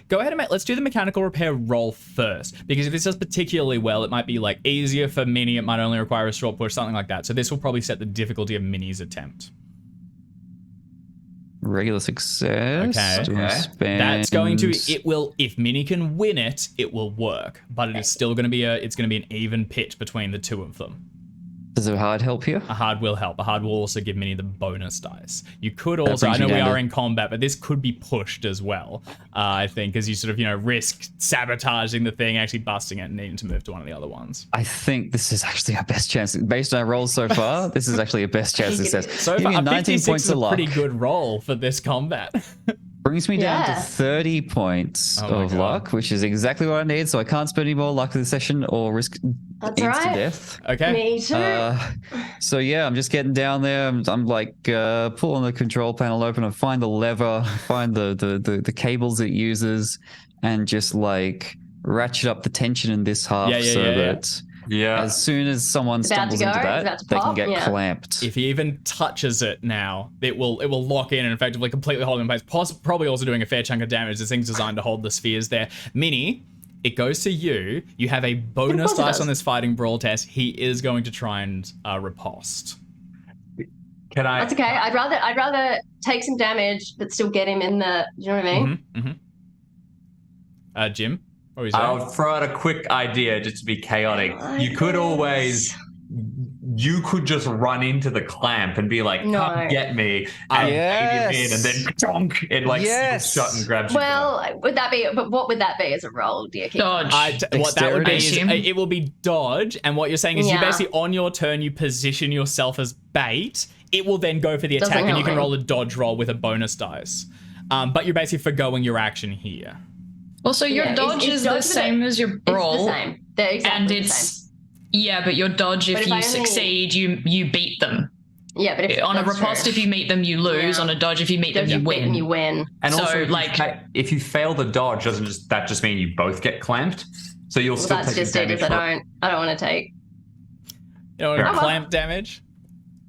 Go ahead and let's do the mechanical repair roll first, because if this does particularly well, it might be like easier for Minnie. It might only require a short push, something like that. So this will probably set the difficulty of Minnie's attempt.
Regular success.
Okay.
Do I spend-
That's going to if Minnie can win it, it will work. But it is still going to be an even pitch between the two of them.
Does a hard help here?
A hard will help. A hard will also give Minnie the bonus dice. You could also, I
brings
know
you
we
down
are
to-
in combat, but this could be pushed as well. I think, as you sort of, risk sabotaging the thing, actually busting it and needing to move to one of the other ones.
I think this is actually our best chance. Based on our rolls so far, this is actually a best chance success.
So
Give
far,
me
a
19
56
points
is a
of luck.
pretty good roll for this combat.
Brings me down to
Yeah.
30 points
Oh my
of
God.
luck, which is exactly what I need. So I can't spend any more luck this session or risk
That's
insta
right.
death.
Okay.
Me too.
So yeah, I'm just getting down there. I'm like pulling the control panel open. I find the lever, find the cables it uses, and just like ratchet up the tension in this half that as soon as someone
About to
stumbles
go,
into
it's
that,
about to
they can
pop,
get
yeah.
clamped.
If he even touches it now, it will lock in and effectively completely hold in place. Probably also doing a fair chunk of damage. This thing's designed to hold the spheres there. Minnie, it goes to you. You have a bonus dice on this fighting brawl test. He is going to try and riposte.
Can I?
That's okay. I'd rather take some damage but still get him in the. Do you know what I mean?
Jim, what were you saying?
I'll throw out a quick idea just to be chaotic. You could always. You could just run into the clamp and be like, "Come get me," and wave him in, and then donk, it like seals shut and grabs you.
Well, would that be? But what would that be as a roll, dear King?
Dodge.
What that would be is
Dexterity.
it will be dodge, and what you're saying is you basically on your turn you position yourself as bait. It will then go for the attack, and you can roll a dodge roll with a bonus dice. But you're basically forgoing your action here.
Also, your dodge is the same as your brawl.
It's the same. They're exactly the same.
Yeah, but your dodge, if you succeed, you beat them.
Yeah, but
on a riposte, if you meet them, you lose. On a dodge, if you meet them, you win.
You win.
And
so,
also,
like,
if you fail the dodge, doesn't that just mean you both get clamped? So you'll still take damage.
I don't want to take.
You know, clamp damage.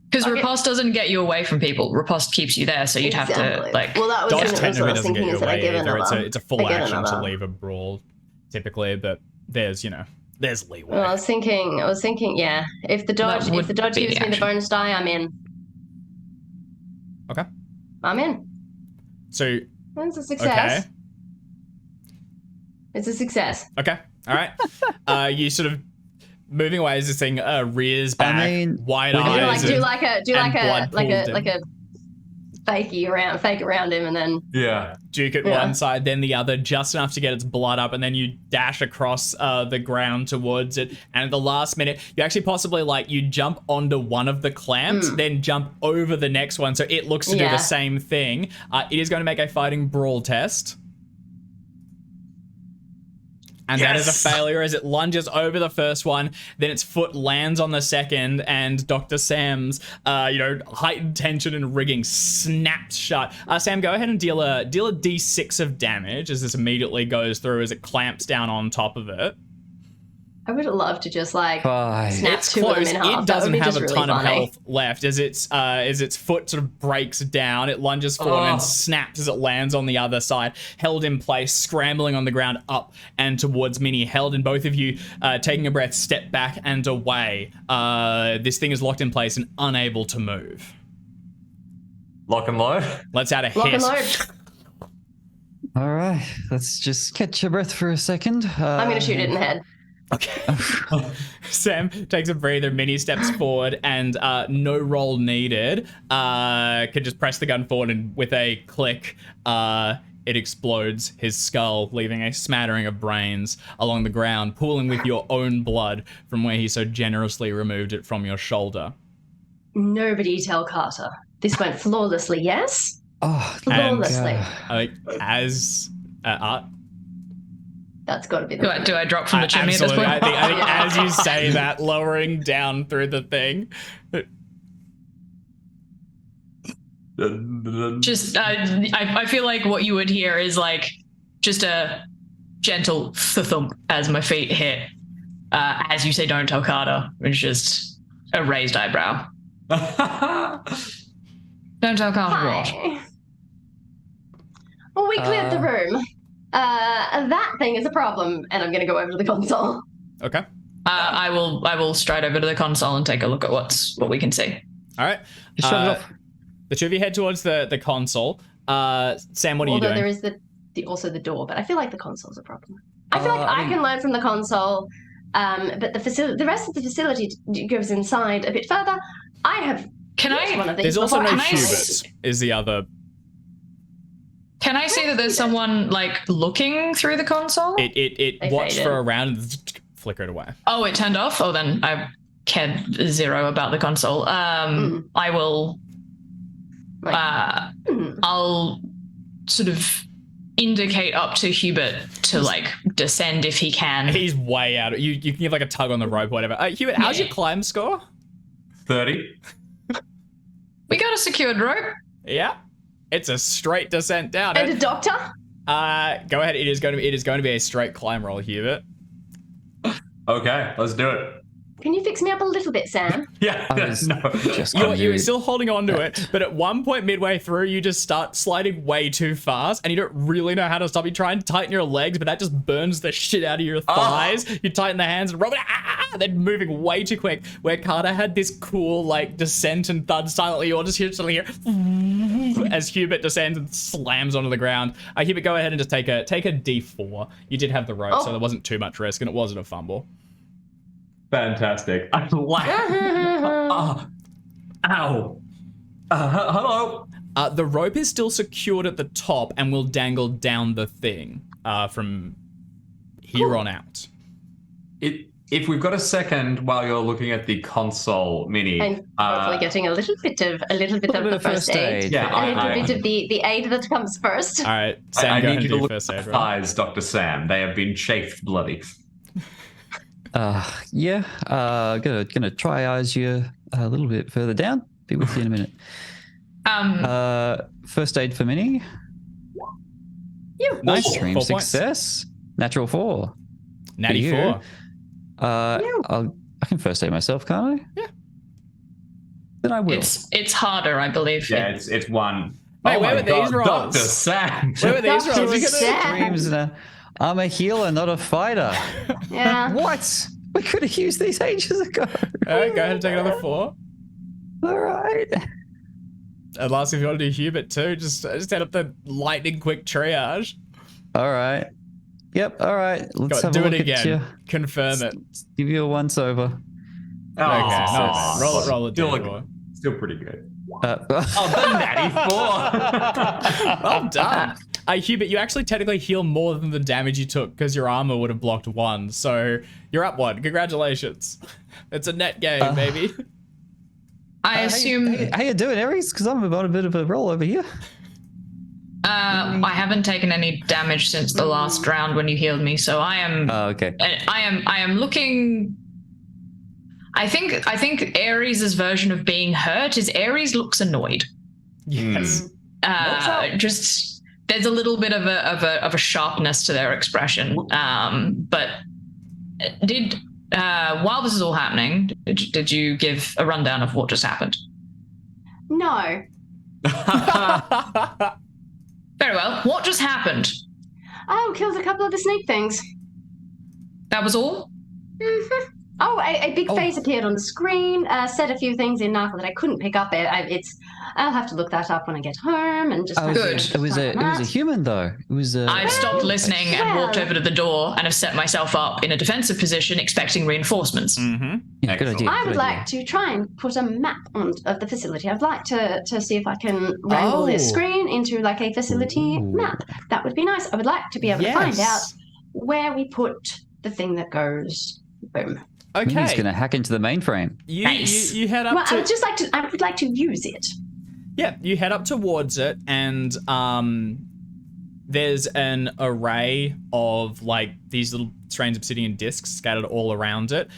Because riposte doesn't get you away from people. Riposte keeps you there, so you'd have to like.
Well, that was
dodge technically doesn't get you
is that I
away
give
either.
another.
It's a full action to leave a brawl, typically, but there's leeway.
Well, I was thinking, yeah. If the dodge gives me the bonus die, I'm in.
Okay.
I'm in.
So.
It's a success.
Okay.
It's a success.
Okay. All right. You sort of moving away as this thing rears back, wide eyes.
Do like a fake around him, and then
duke at one side, then the other, just enough to get its blood up, and then you dash across the ground towards it. And at the last minute, you actually possibly you jump onto one of the clamps, then jump over the next one, so it looks to do the same thing. It is going to make a fighting brawl test. And that is a failure as it lunges over the first one, then its foot lands on the second, and Dr. Sam's, heightened tension and rigging snaps shut. Sam, go ahead and deal a d6 of damage as this immediately goes through as it clamps down on top of it.
I would love to just snap
it's
two
close.
of them in half.
It doesn't have a ton
really
of health left as its foot sort of breaks down. It lunges forward and snaps as it lands on the other side, held in place, scrambling on the ground up and towards Minnie. Held in both of you, taking a breath, step back and away. This thing is locked in place and unable to move.
Lock and load.
Let's add a
Lock
hiss.
and load.
All right, let's just catch your breath for a second.
I'm going to shoot it in the head.
Okay. Sam takes a breather, Minnie steps forward, and no roll needed. Could just press the gun forward, and with a click, it explodes his skull, leaving a smattering of brains along the ground, pooling with your own blood from where he so generously removed it from your shoulder.
Nobody tell Carter. This went flawlessly, yes?
Oh,
flawlessly.
As Art.
That's got to be the
do I drop from the chimney
absolutely.
at this point?
I think as you say that, lowering down through the thing.
Just, I feel like what you would hear is just a gentle thump as my feet hit. As you say, don't tell Carter, which is just a raised eyebrow. Don't tell Carter what?
Well, we cleared the room. That thing is a problem, and I'm going to go over to the console.
Okay.
I will stride over to the console and take a look at what we can see.
All right.
Just shut it off.
The two of you head towards the console. Sam, what are you doing?
Although there is also the door, but I feel like the console's a problem. I feel like I can learn from the console, but the rest of the facility goes inside a bit further. I have one of these.
There's also no
before.
Hubert, is the other.
Can I see that there's someone looking through the console?
It watched for a round and flickered away.
Oh, it turned off? Oh, then I cared zero about the console. I will... I'll sort of indicate up to Hubert to like descend if he can.
He's way out. You can give like a tug on the rope or whatever. Hubert, how's your climb score?
30.
We got a secured rope.
Yeah. It's a straight descent down.
And a doctor?
Go ahead. It is going to be a straight climb roll, Hubert.
Okay, let's do it.
Can you fix me up a little bit, Sam?
Yeah,
You're still holding on to it, but at one point midway through, you just start sliding way too fast, and you don't really know how to stop. You try and tighten your legs, but that just burns the shit out of your thighs. You tighten the hands and rub it, then moving way too quick. Where Carter had this cool like descent and thud silently, you'll just suddenly hear as Hubert descends and slams onto the ground. Hubert, go ahead and just take a D4. You did have the rope, so there wasn't too much risk, and it wasn't a fumble.
Fantastic. I laugh. Ow. Hello.
The rope is still secured at the top and will dangle down the thing from here on out.
If we've got a second while you're looking at the console mini,
And hopefully getting a little bit of the first aid.
Yeah,
a little bit of the aid that comes first.
All right, Sam,
I
go
need
ahead
you
and
to
do
look
first
at
aid
the
roll.
thighs, Dr. Sam. They have been chafed bloody.
Yeah. Gonna triage you a little bit further down. Be with you in a minute. First aid for Minnie.
Nice.
Extreme
4 points.
success. Natural 4.
Natty
you.
4.
I can first aid myself, can't I?
Yeah.
Then I will.
It's harder, I believe.
Yeah, it's one.
Wait,
oh
where
my
were these
God,
rolls?
Dr. Sam.
Where were these
Dr.
rolls? You
Sam.
could-
Extremes and I'm a healer, not a fighter.
Yeah.
What? We could have used these ages ago.
All right, go ahead and take another 4.
All right.
And last, if you want to do Hubert too, just head up the lightning quick triage.
All right. Yep. All right. Let's
Go,
have
do
a
it
look
again.
at you.
Confirm it.
Give you a once over.
Okay, nice. Roll it.
Still pretty good.
Uh,
Oh, the natty 4.
Well done. Hubert, you actually technically heal more than the damage you took because your armor would have blocked 1. So you're up 1. Congratulations. It's a net game, baby.
I assume
How you doing, Aries? Because I'm about a bit of a roll over here.
I haven't taken any damage since the last round when you healed me, so I am.
Oh, okay.
I am looking. I think Ares' version of being hurt is Ares looks annoyed.
Yes.
Just there's a little bit of a sharpness to their expression. But while this is all happening, did you give a rundown of what just happened?
No.
Very well. What just happened?
Oh, killed a couple of the snake things.
That was all?
Mm-hmm. Oh, a big face appeared on the screen, said a few things in Narco that I couldn't pick up. I'll have to look that up when I get home and just.
Good.
It was a human though. It was a.
I've stopped listening and walked over to the door and have set myself up in a defensive position, expecting reinforcements.
Mm-hmm.
Yeah, good idea.
I would like to try and put a map of the facility. I'd like to see if I can wrangle this screen into like a facility map. That would be nice. I would like to be able to find out where we put the thing that goes boom.
Okay.
He's gonna hack into the mainframe.
You head up
Well,
to.
I would like to use it.
Yeah, you head up towards it, and there's an array of like these little strange obsidian discs scattered all around it.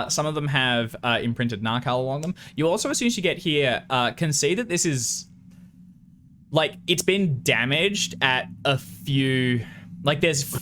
Some of them have imprinted narcal along them. You also, as soon as you get here, can see that this is like it's been damaged at a few. Like there's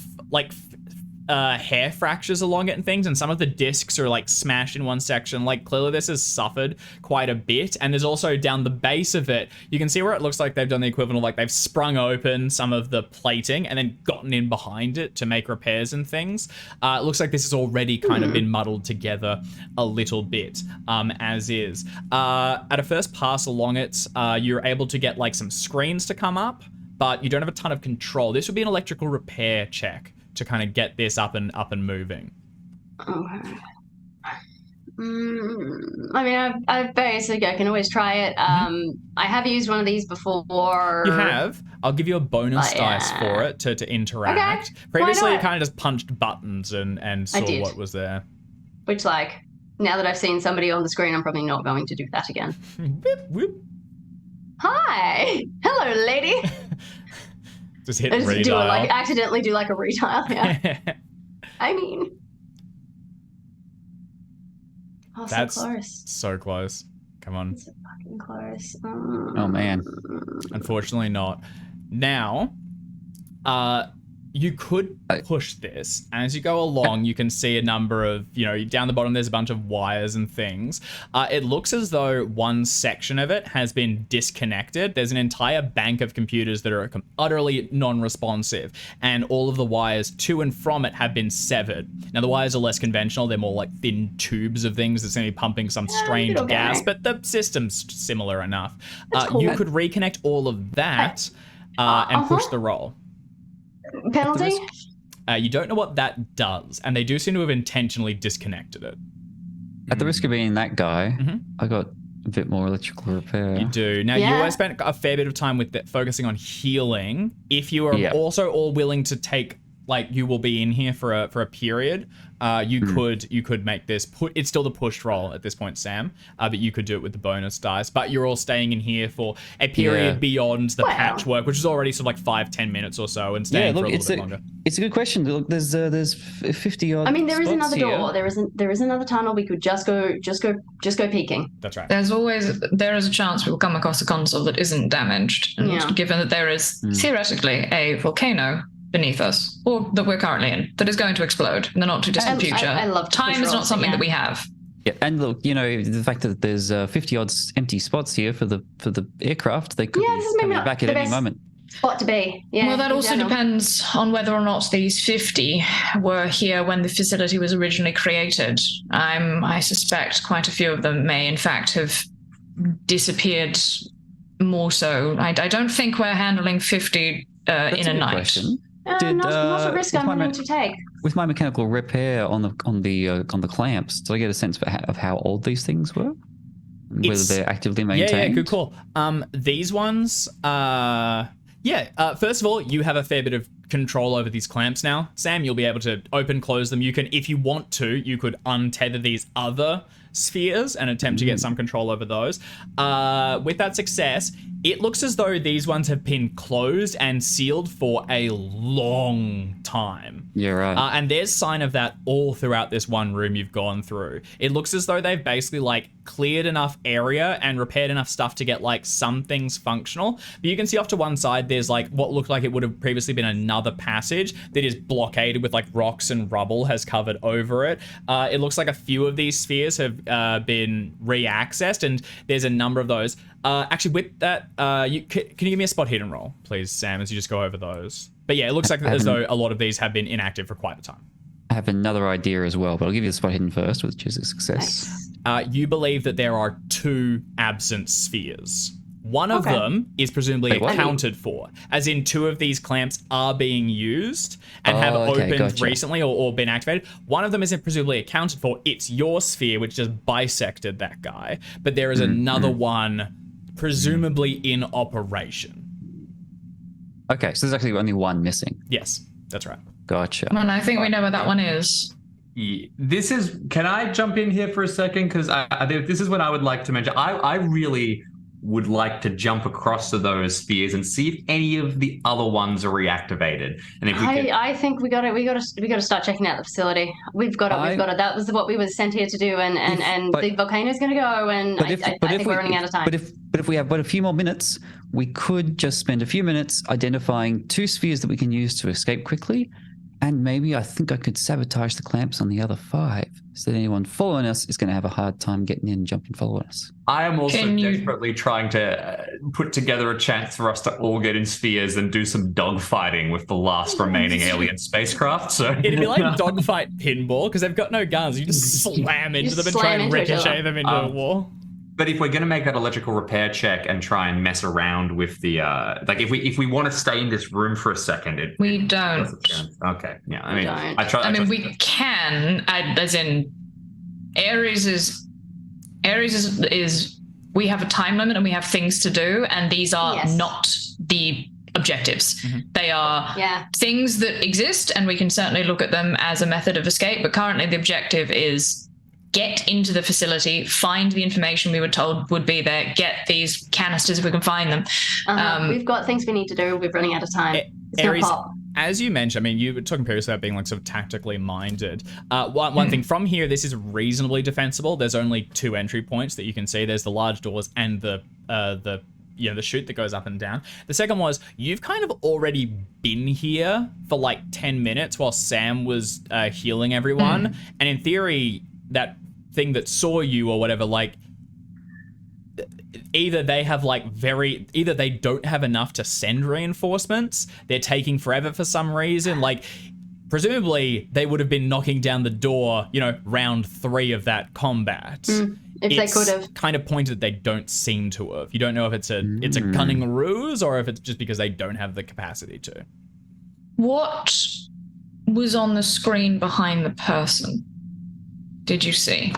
hair fractures along it and things, and some of the discs are like smashed in one section. Like clearly this has suffered quite a bit, and there's also down the base of it, you can see where it looks like they've done the equivalent of like they've sprung open some of the plating and then gotten in behind it to make repairs and things. It looks like this has already kind of been muddled together a little bit as is. At a first pass along it, you're able to get like some screens to come up, but you don't have a ton of control. This would be an electrical repair check to kind of get this up and moving.
Okay. I mean, I basically I can always try it. I have used one of these before.
You have. I'll give you a bonus dice for it to interact.
Okay.
Previously,
Why
you
not?
kind of just punched buttons and saw
did.
what was there.
Which, like, now that I've seen somebody on the screen, I'm probably not going to do that again.
Whip, whip.
Hi! Hello, lady!
Just hit
Just do it, like
redial.
accidentally do like a redial. Yeah. I mean, oh, so
That's
close.
so close. Come on.
So fucking close.
Oh, man.
Unfortunately not. Now, you could push this. And as you go along, you can see a number of, down the bottom, there's a bunch of wires and things. It looks as though one section of it has been disconnected. There's an entire bank of computers that are utterly non-responsive. And all of the wires to and from it have been severed. Now, the wires are less conventional. They're more like thin tubes of things that's going to be pumping some strange
okay.
gas. But the system's similar enough.
cool.
You could reconnect all of that and push the roll.
Penalty?
You don't know what that does, and they do seem to have intentionally disconnected it.
At the risk of being that guy,
Mm-hmm.
I got a bit more electrical repair.
You do. Now,
Yeah.
you spent a fair bit of time with focusing on healing. If you are
Yeah.
also all willing to take, like, you will be in here for a period, you could make this. It's still the pushed roll at this point, Sam, but you could do it with the bonus dice. But you're all staying in here for a period beyond the patchwork, which is already sort of like 5-10 minutes or so, and staying for a little bit longer.
It's a good question. Look, there's 50 odd.
I mean, there is
spots
another
here.
door. There is another tunnel. We could just go peeking.
That's right.
There is a chance we will come across a console that isn't damaged, and
Yeah.
given that there is theoretically a volcano beneath us, or that we're currently in, that is going to explode in the not too distant future.
I love to push
Time is not
rolls,
something
yeah.
that we have.
Yeah, and look, the fact that there's 50 odd empty spots here for the aircraft, they could
Yeah, this is
be
maybe
coming
not
back
the
at any
best
moment.
spot to be. Yeah.
Well, that
in
also
general.
depends on whether or not these 50 were here when the facility was originally created. I suspect quite a few of them may, in fact, have disappeared more so. I don't think we're handling 50
That's
in a
good
night.
question.
Not a risk
with
I'm
my
willing to take.
With my mechanical repair on the clamps, did I get a sense of how old these things were? Whether
It's-
they're actively maintained?
Yeah, good call. These ones, first of all, you have a fair bit of control over these clamps now. Sam, you'll be able to open, close them. You can, if you want to, you could untether these other spheres and attempt to get some control over those. With that success, it looks as though these ones have been closed and sealed for a long time.
Yeah, right.
And there's sign of that all throughout this one room you've gone through. It looks as though they've basically like cleared enough area and repaired enough stuff to get like some things functional. But you can see off to one side, there's like what looked like it would have previously been another passage that is blockaded with like rocks and rubble has covered over it. It looks like a few of these spheres have been re-accessed, and there's a number of those. Actually, with that, can you give me a spot hidden roll, please, Sam, as you just go over those? But yeah, it looks like as though a lot of these have been inactive for quite a time.
I have another idea as well, but I'll give you the spot hidden first, which is a success.
Nice.
You believe that there are 2 absent spheres. One of them is presumably
Wait, what?
accounted for, as in 2 of these clamps are being used and have opened
gotcha.
recently or been activated. One of them isn't presumably accounted for. It's your sphere, which just bisected that guy. But there is another one presumably in operation.
Okay, so there's actually only one missing.
Yes, that's right.
Gotcha.
And I think we know where that one is.
Yeah. Can I jump in here for a second? Because this is what I would like to mention. I really would like to jump across to those spheres and see if any of the other ones are reactivated. And if we could,
I think we got to start checking out the facility. We've got to. That was what we were sent here to do, and
but-
the volcano's going to go, and I think we're running out of time.
But if we have but a few more minutes, we could just spend a few minutes identifying 2 spheres that we can use to escape quickly, and maybe I think I could sabotage the clamps on the other 5, so that anyone following us is going to have a hard time getting in, jumping, following us.
I am also
Can you-
desperately trying to put together a chance for us to all get in spheres and do some dogfighting with the last remaining alien spacecraft. So
It'd be like dogfight pinball, because they've got no guns. You just slam into them and try
slam
and
into each
ricochet
other.
them into a wall.
But if we're going to make that electrical repair check and try and mess around with the like, if we want to stay in this room for a second,
We don't.
Okay, yeah. I mean,
don't.
I mean, we can, as in, Ares is we have a time limit and we have things to do, and these are
Yes.
not the objectives. They are things that exist, and we can certainly look at them as a method of escape, but currently the objective is get into the facility, find the information we were told would be there, get these canisters if we can find them.
We've got things we need to do. We're running out of time. gonna
Aries,
pop.
as you mentioned, I mean, you were talking previously about being like sort of tactically minded. One thing from here, this is reasonably defensible. There's only 2 entry points that you can see. There's the large doors and the chute that goes up and down. The second was, you've kind of already been here for like 10 minutes while Sam was healing everyone. And in theory, that thing that saw you or whatever, like, either they don't have enough to send reinforcements, they're taking forever for some reason. Like, presumably they would have been knocking down the door, round 3 of that combat.
If they could have.
Kind of pointed that they don't seem to have. You don't know if it's a cunning ruse or if it's just because they don't have the capacity to.
What was on the screen behind the person? Did you see?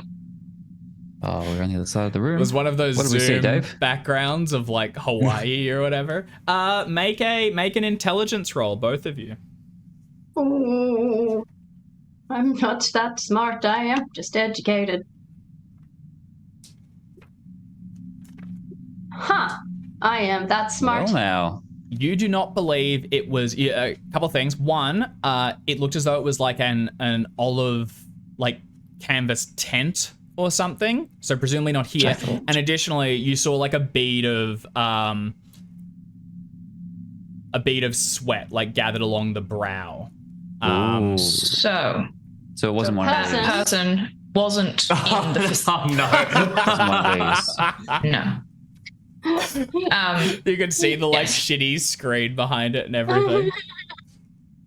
Oh, we're on the other side of the room.
It was one of those
What did we see,
Zoom
Dave?
backgrounds of like Hawaii or whatever. Make an intelligence roll, both of you.
Oh, I'm not that smart. I am just educated. Huh. I am that smart.
Well, now.
You do not believe it was a couple of things. One, it looked as though it was like an olive like canvas tent or something. So presumably not here. And additionally, you saw like a bead of sweat like gathered along the brow.
So
it wasn't one of these.
that person wasn't in the facility. No.
You could see the like shitty screen behind it and everything.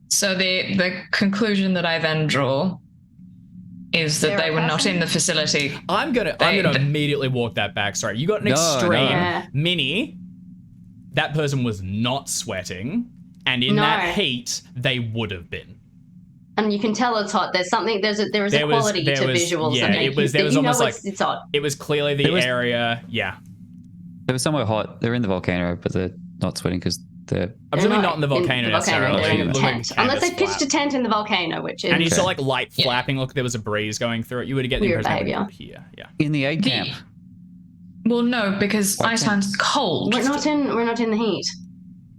So the conclusion that I then draw is that they were not in the facility.
I'm gonna immediately walk that back. Sorry, you got an extreme. Minnie, that person was not sweating, and in that heat, they would have been.
And you can tell it's hot. There is a quality to visuals.
Yeah, it was almost like
it's hot.
It was clearly the area. Yeah,
they were somewhere hot. They're in the volcano, but they're not sweating because they're.
I'm assuming not in the volcano necessarily.
They're in the tent. Unless they pitched a tent in the volcano, which is.
And you saw like light flapping. Look, there was a breeze going through it. You would get the
Weird
impression
behavior.
Here. Yeah.
In the aid camp.
Well, no, because Iceland's cold.
We're not in the heat.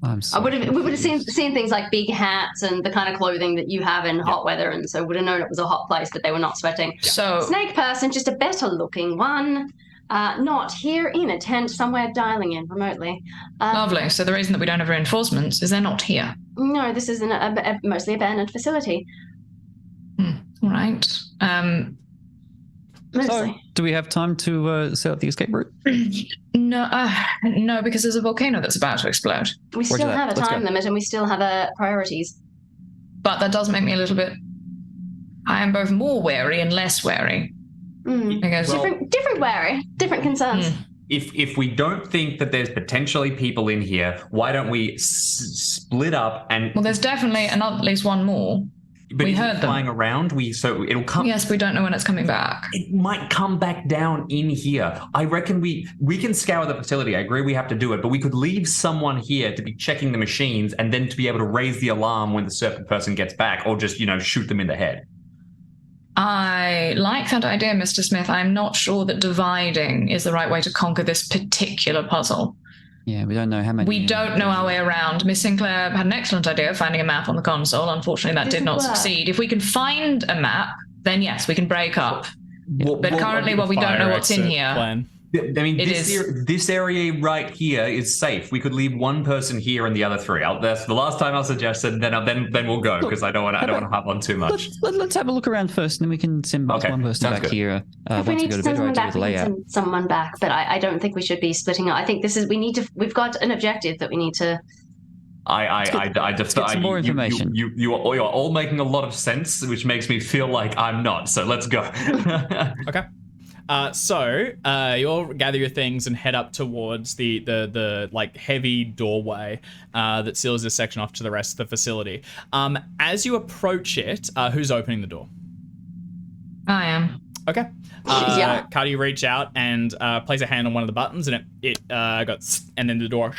I'm sorry.
We would have seen things like big hats and the kind of clothing that you have in hot weather, and so would have known it was a hot place, but they were not sweating.
So
snake person, just a better looking one, not here in a tent somewhere dialing in remotely.
Lovely. So the reason that we don't have reinforcements is they're not here.
No, this is a mostly abandoned facility.
All right.
Mostly.
So, do we have time to set up the escape route?
No, because there's a volcano that's about to explode.
We still have a time limit, and we still have priorities.
But that does make me a little bit. I am both more wary and less wary. Because
different wary, different concerns.
If we don't think that there's potentially people in here, why don't we split up and?
Well, there's definitely at least one more.
But
we heard them
flying around. So it'll come.
Yes, we don't know when it's coming back.
It might come back down in here. I reckon we can scour the facility. I agree we have to do it, but we could leave someone here to be checking the machines and then to be able to raise the alarm when the Serpent person gets back, or just shoot them in the head.
I like that idea, Mr. Smith. I'm not sure that dividing is the right way to conquer this particular puzzle.
Yeah, we don't know how many.
We don't know our way around. Miss Sinclair had an excellent idea of finding a map on the console. Unfortunately, that did not succeed. If we can find a map, then yes, we can break up. But currently, we don't know what's in here.
I mean, this area right here is safe. We could leave one person here and the other three. That's the last time I suggested. Then we'll go because I don't want to hop on too much.
Let's have a look around first, and then we can send one person back here.
If we need to send someone back, we can send someone back. But I don't think we should be splitting up. I think we've got an objective that we need to.
I just
get some more information.
You are all making a lot of sense, which makes me feel like I'm not. So let's go.
Okay. So you all gather your things and head up towards the like heavy doorway that seals this section off to the rest of the facility. As you approach it, who's opening the door?
I am.
Okay.
Yeah.
Cardi, reach out and place a hand on one of the buttons, and it and then the door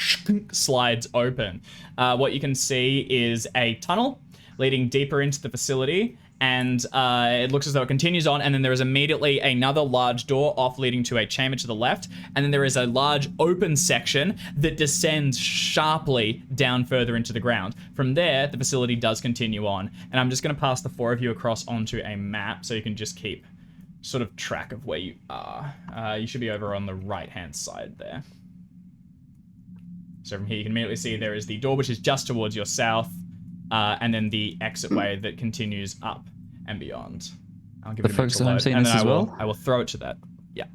slides open. What you can see is a tunnel leading deeper into the facility, and it looks as though it continues on, and then there is immediately another large door off leading to a chamber to the left, and then there is a large open section that descends sharply down further into the ground. From there, the facility does continue on, and I'm just going to pass the 4 of you across onto a map so you can just keep sort of track of where you are. You should be over on the right-hand side there. So from here, you can immediately see there is the door, which is just towards your south, and then the exit way that continues up and beyond. I'll give
The
it a
folks
minute
at home
to
seeing
load,
this
and
as
then
well?
I will throw it to that. Yeah.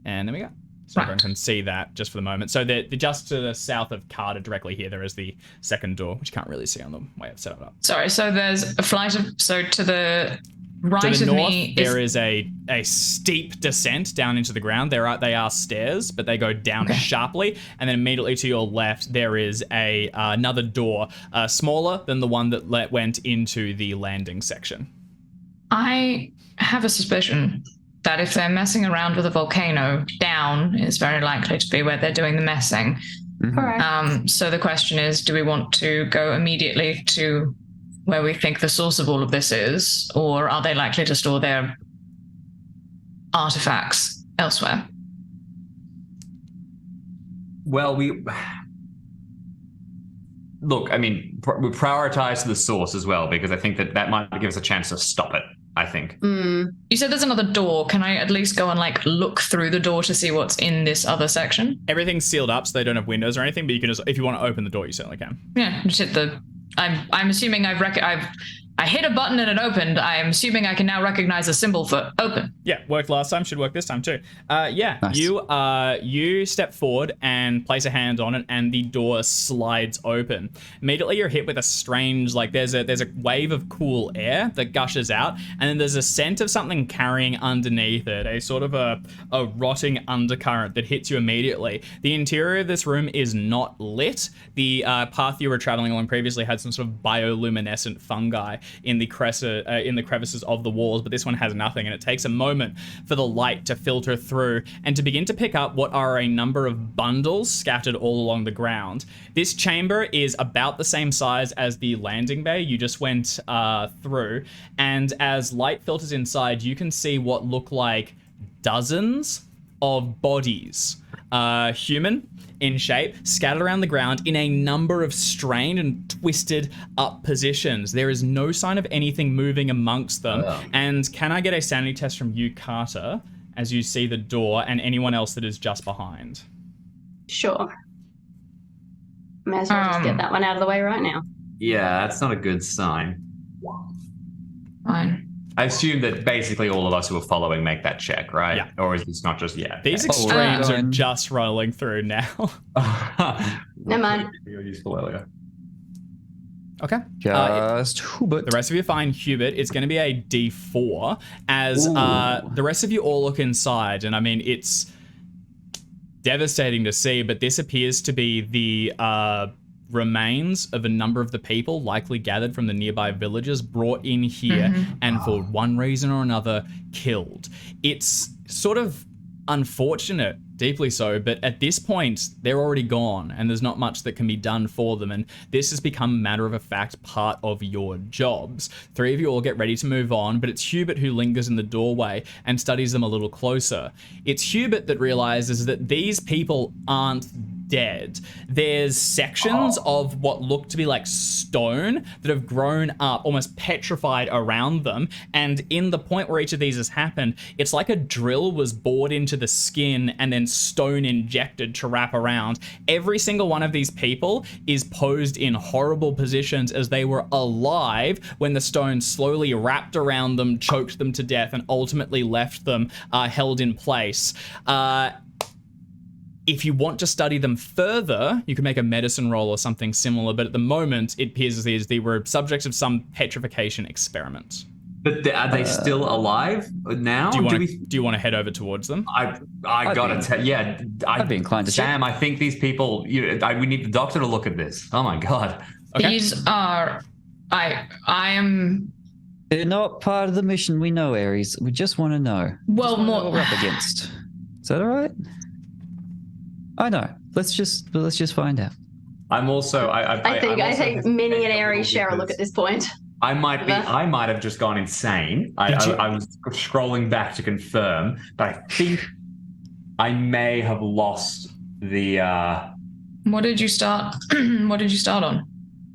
And there we go. So everyone can see that just for the moment. So the just to the south of Carter, directly here, there is the second door, which you can't really see on the way I've set it up.
Sorry, so there's a flight of... So to the right
To the
of
north,
me
there is a steep descent down into the ground. They are stairs, but they go down sharply. And then immediately to your left, there is another door, smaller than the one that went into the landing section.
I have a suspicion that if they're messing around with a volcano, down is very likely to be where they're doing the messing.
Correct.
So the question is, do we want to go immediately to where we think the source of all of this is, or are they likely to store their artifacts elsewhere?
Well, we prioritize the source as well, because I think that might give us a chance to stop it, I think.
You said there's another door. Can I at least go and look through the door to see what's in this other section?
Everything's sealed up, so they don't have windows or anything, but you can just, if you want to open the door, you certainly can.
Yeah, just hit the... I'm assuming I hit a button and it opened. I'm assuming I can now recognize a symbol for open.
Yeah, worked last time, should work this time too.
Nice.
You step forward and place a hand on it, and the door slides open. Immediately, you're hit with a strange, there's a wave of cool air that gushes out, and then there's a scent of something carrying underneath it, a sort of a rotting undercurrent that hits you immediately. The interior of this room is not lit. The path you were traveling along previously had some sort of bioluminescent fungi in the crevices of the walls, but this one has nothing, and it takes a moment for the light to filter through and to begin to pick up what are a number of bundles scattered all along the ground. This chamber is about the same size as the landing bay you just went through, and as light filters inside, you can see what look like dozens of bodies, human in shape, scattered around the ground in a number of strained and twisted up positions. There is no sign of anything moving amongst them. And can I get a sanity test from you, Carter, as you see the door, and anyone else that is just behind?
Sure. May as well just get that one out of the way right now.
Yeah, that's not a good sign.
Fine.
I assume that basically all of us who are following make that check, right?
Yeah.
Or is this not just yet?
These
Oh,
extremes are
done.
just rolling through now.
Never mind.
You were useful earlier.
Okay.
Just Hubert.
The rest of you find Hubert. It's going to be a D4, as the rest of you all look inside, and I mean, it's devastating to see, but this appears to be the remains of a number of the people likely gathered from the nearby villages, brought in here and for one reason or another killed. It's sort of unfortunate, deeply so, but at this point they're already gone and there's not much that can be done for them, and this has become, matter of a fact, part of your jobs. 3 of you all get ready to move on, but it's Hubert who lingers in the doorway and studies them a little closer. It's Hubert that realizes that these people aren't dead. There's sections of what look to be like stone that have grown up, almost petrified around them, and in the point where each of these has happened, it's like a drill was bored into the skin and then stone injected to wrap around. Every single one of these people is posed in horrible positions as they were alive when the stone slowly wrapped around them, choked them to death, and ultimately left them held in place. If you want to study them further, you can make a medicine roll or something similar, but at the moment, it appears as they were subjects of some petrification experiment.
But are they still alive now?
Do you want to head over towards them?
I gotta tell, yeah.
I'd be inclined to
Sam, I think these people, we need the doctor to look at this. Oh my God.
Okay.
These are... I am...
They're not part of the mission. We know, Ares. We just want to know.
Well,
Just wanna know
more...
what we're up against. Is that all right? I know. Let's just find out.
I'm also.
I think Minnie and Aries share a look at this point.
I might have just gone insane. I was scrolling back to confirm, but I think I may have lost the.
What did you start? What did you start on?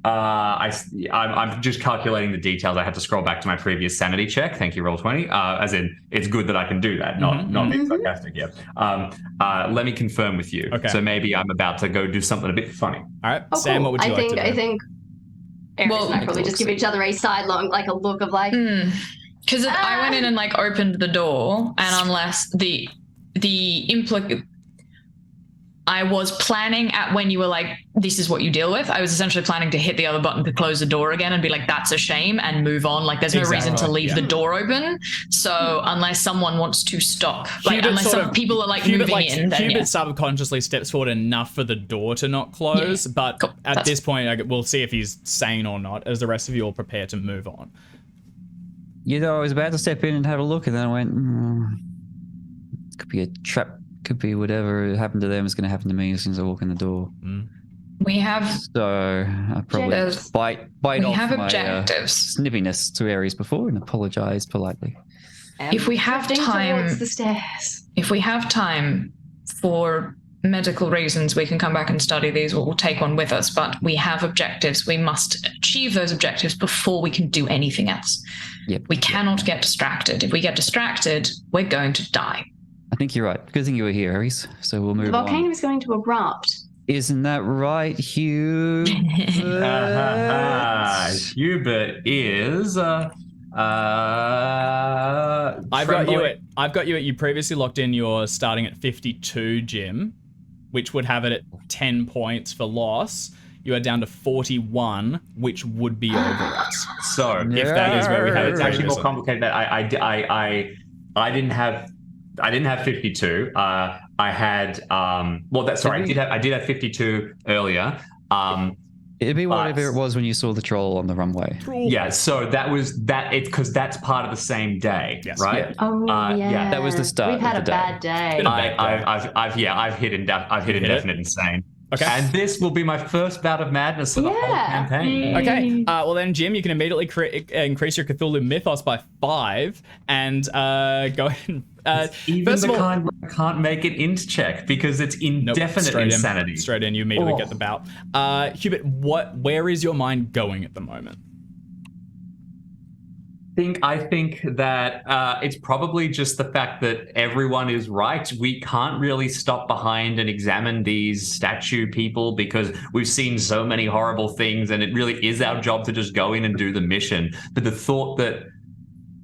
I'm just calculating the details. I had to scroll back to my previous sanity check. Thank you, Roll20. As in, it's good that I can do that. Not being sarcastic. Yeah. Let me confirm with you.
Okay.
So maybe I'm about to go do something a bit funny.
All right,
Oh,
Sam,
cool.
what would you like to do?
I think Aries and I probably just give each other a sidelong, like a look of like.
Because I went in and like opened the door, and unless I was planning at when you were like, this is what you deal with. I was essentially planning to hit the other button to close the door again and be like, that's a shame, and move on. Like, there's no reason to leave the door open. So unless someone wants to stop, like unless some people are like moving in, then
Hubert subconsciously steps forward enough for the door to not close. But at this point, we'll see if he's sane or not, as the rest of you all prepare to move on.
You know, I was about to step in and have a look, and then I went, could be a trap. Could be whatever happened to them is going to happen to me as soon as I walk in the door.
we have
So I probably bite off my
objectives.
snippiness to Aries before and apologize politely.
If we have time,
towards the stairs.
if we have time for medical reasons, we can come back and study these, or we'll take one with us. But we have objectives. We must achieve those objectives before we can do anything else.
Yep.
We cannot get distracted. If we get distracted, we're going to die.
I think you're right. Good thing you were here, Aries. So we'll move
The volcano
on.
is going to erupt.
Isn't that right, Hugh?
Hubert is.
I've got you at. You previously locked in. You're starting at 52, Jim, which would have it at 10 points for loss. You are down to 41, which would be over it.
So
if that is where we have it,
it's actually more complicated. That I didn't have 52. I had I did have 52 earlier.
It'd be whatever it was when you saw the troll on the runway.
Yeah, so that was that. It's because that's part of the same day, right?
Yeah.
Oh yeah.
That was the start.
We've had
of the
a bad day.
I've hit indefinite insane.
Okay.
And this will be my first bout of madness of the whole campaign.
Okay. Well then, Jim, you can immediately increase your Cthulhu Mythos by 5 and go ahead and.
Even
first
the
of all,
kind where I can't make it int check because it's indefinite insanity.
Straight in, you immediately get the bout. Hubert, where is your mind going at the moment?
I think that it's probably just the fact that everyone is right. We can't really stop behind and examine these statue people because we've seen so many horrible things, and it really is our job to just go in and do the mission. But the thought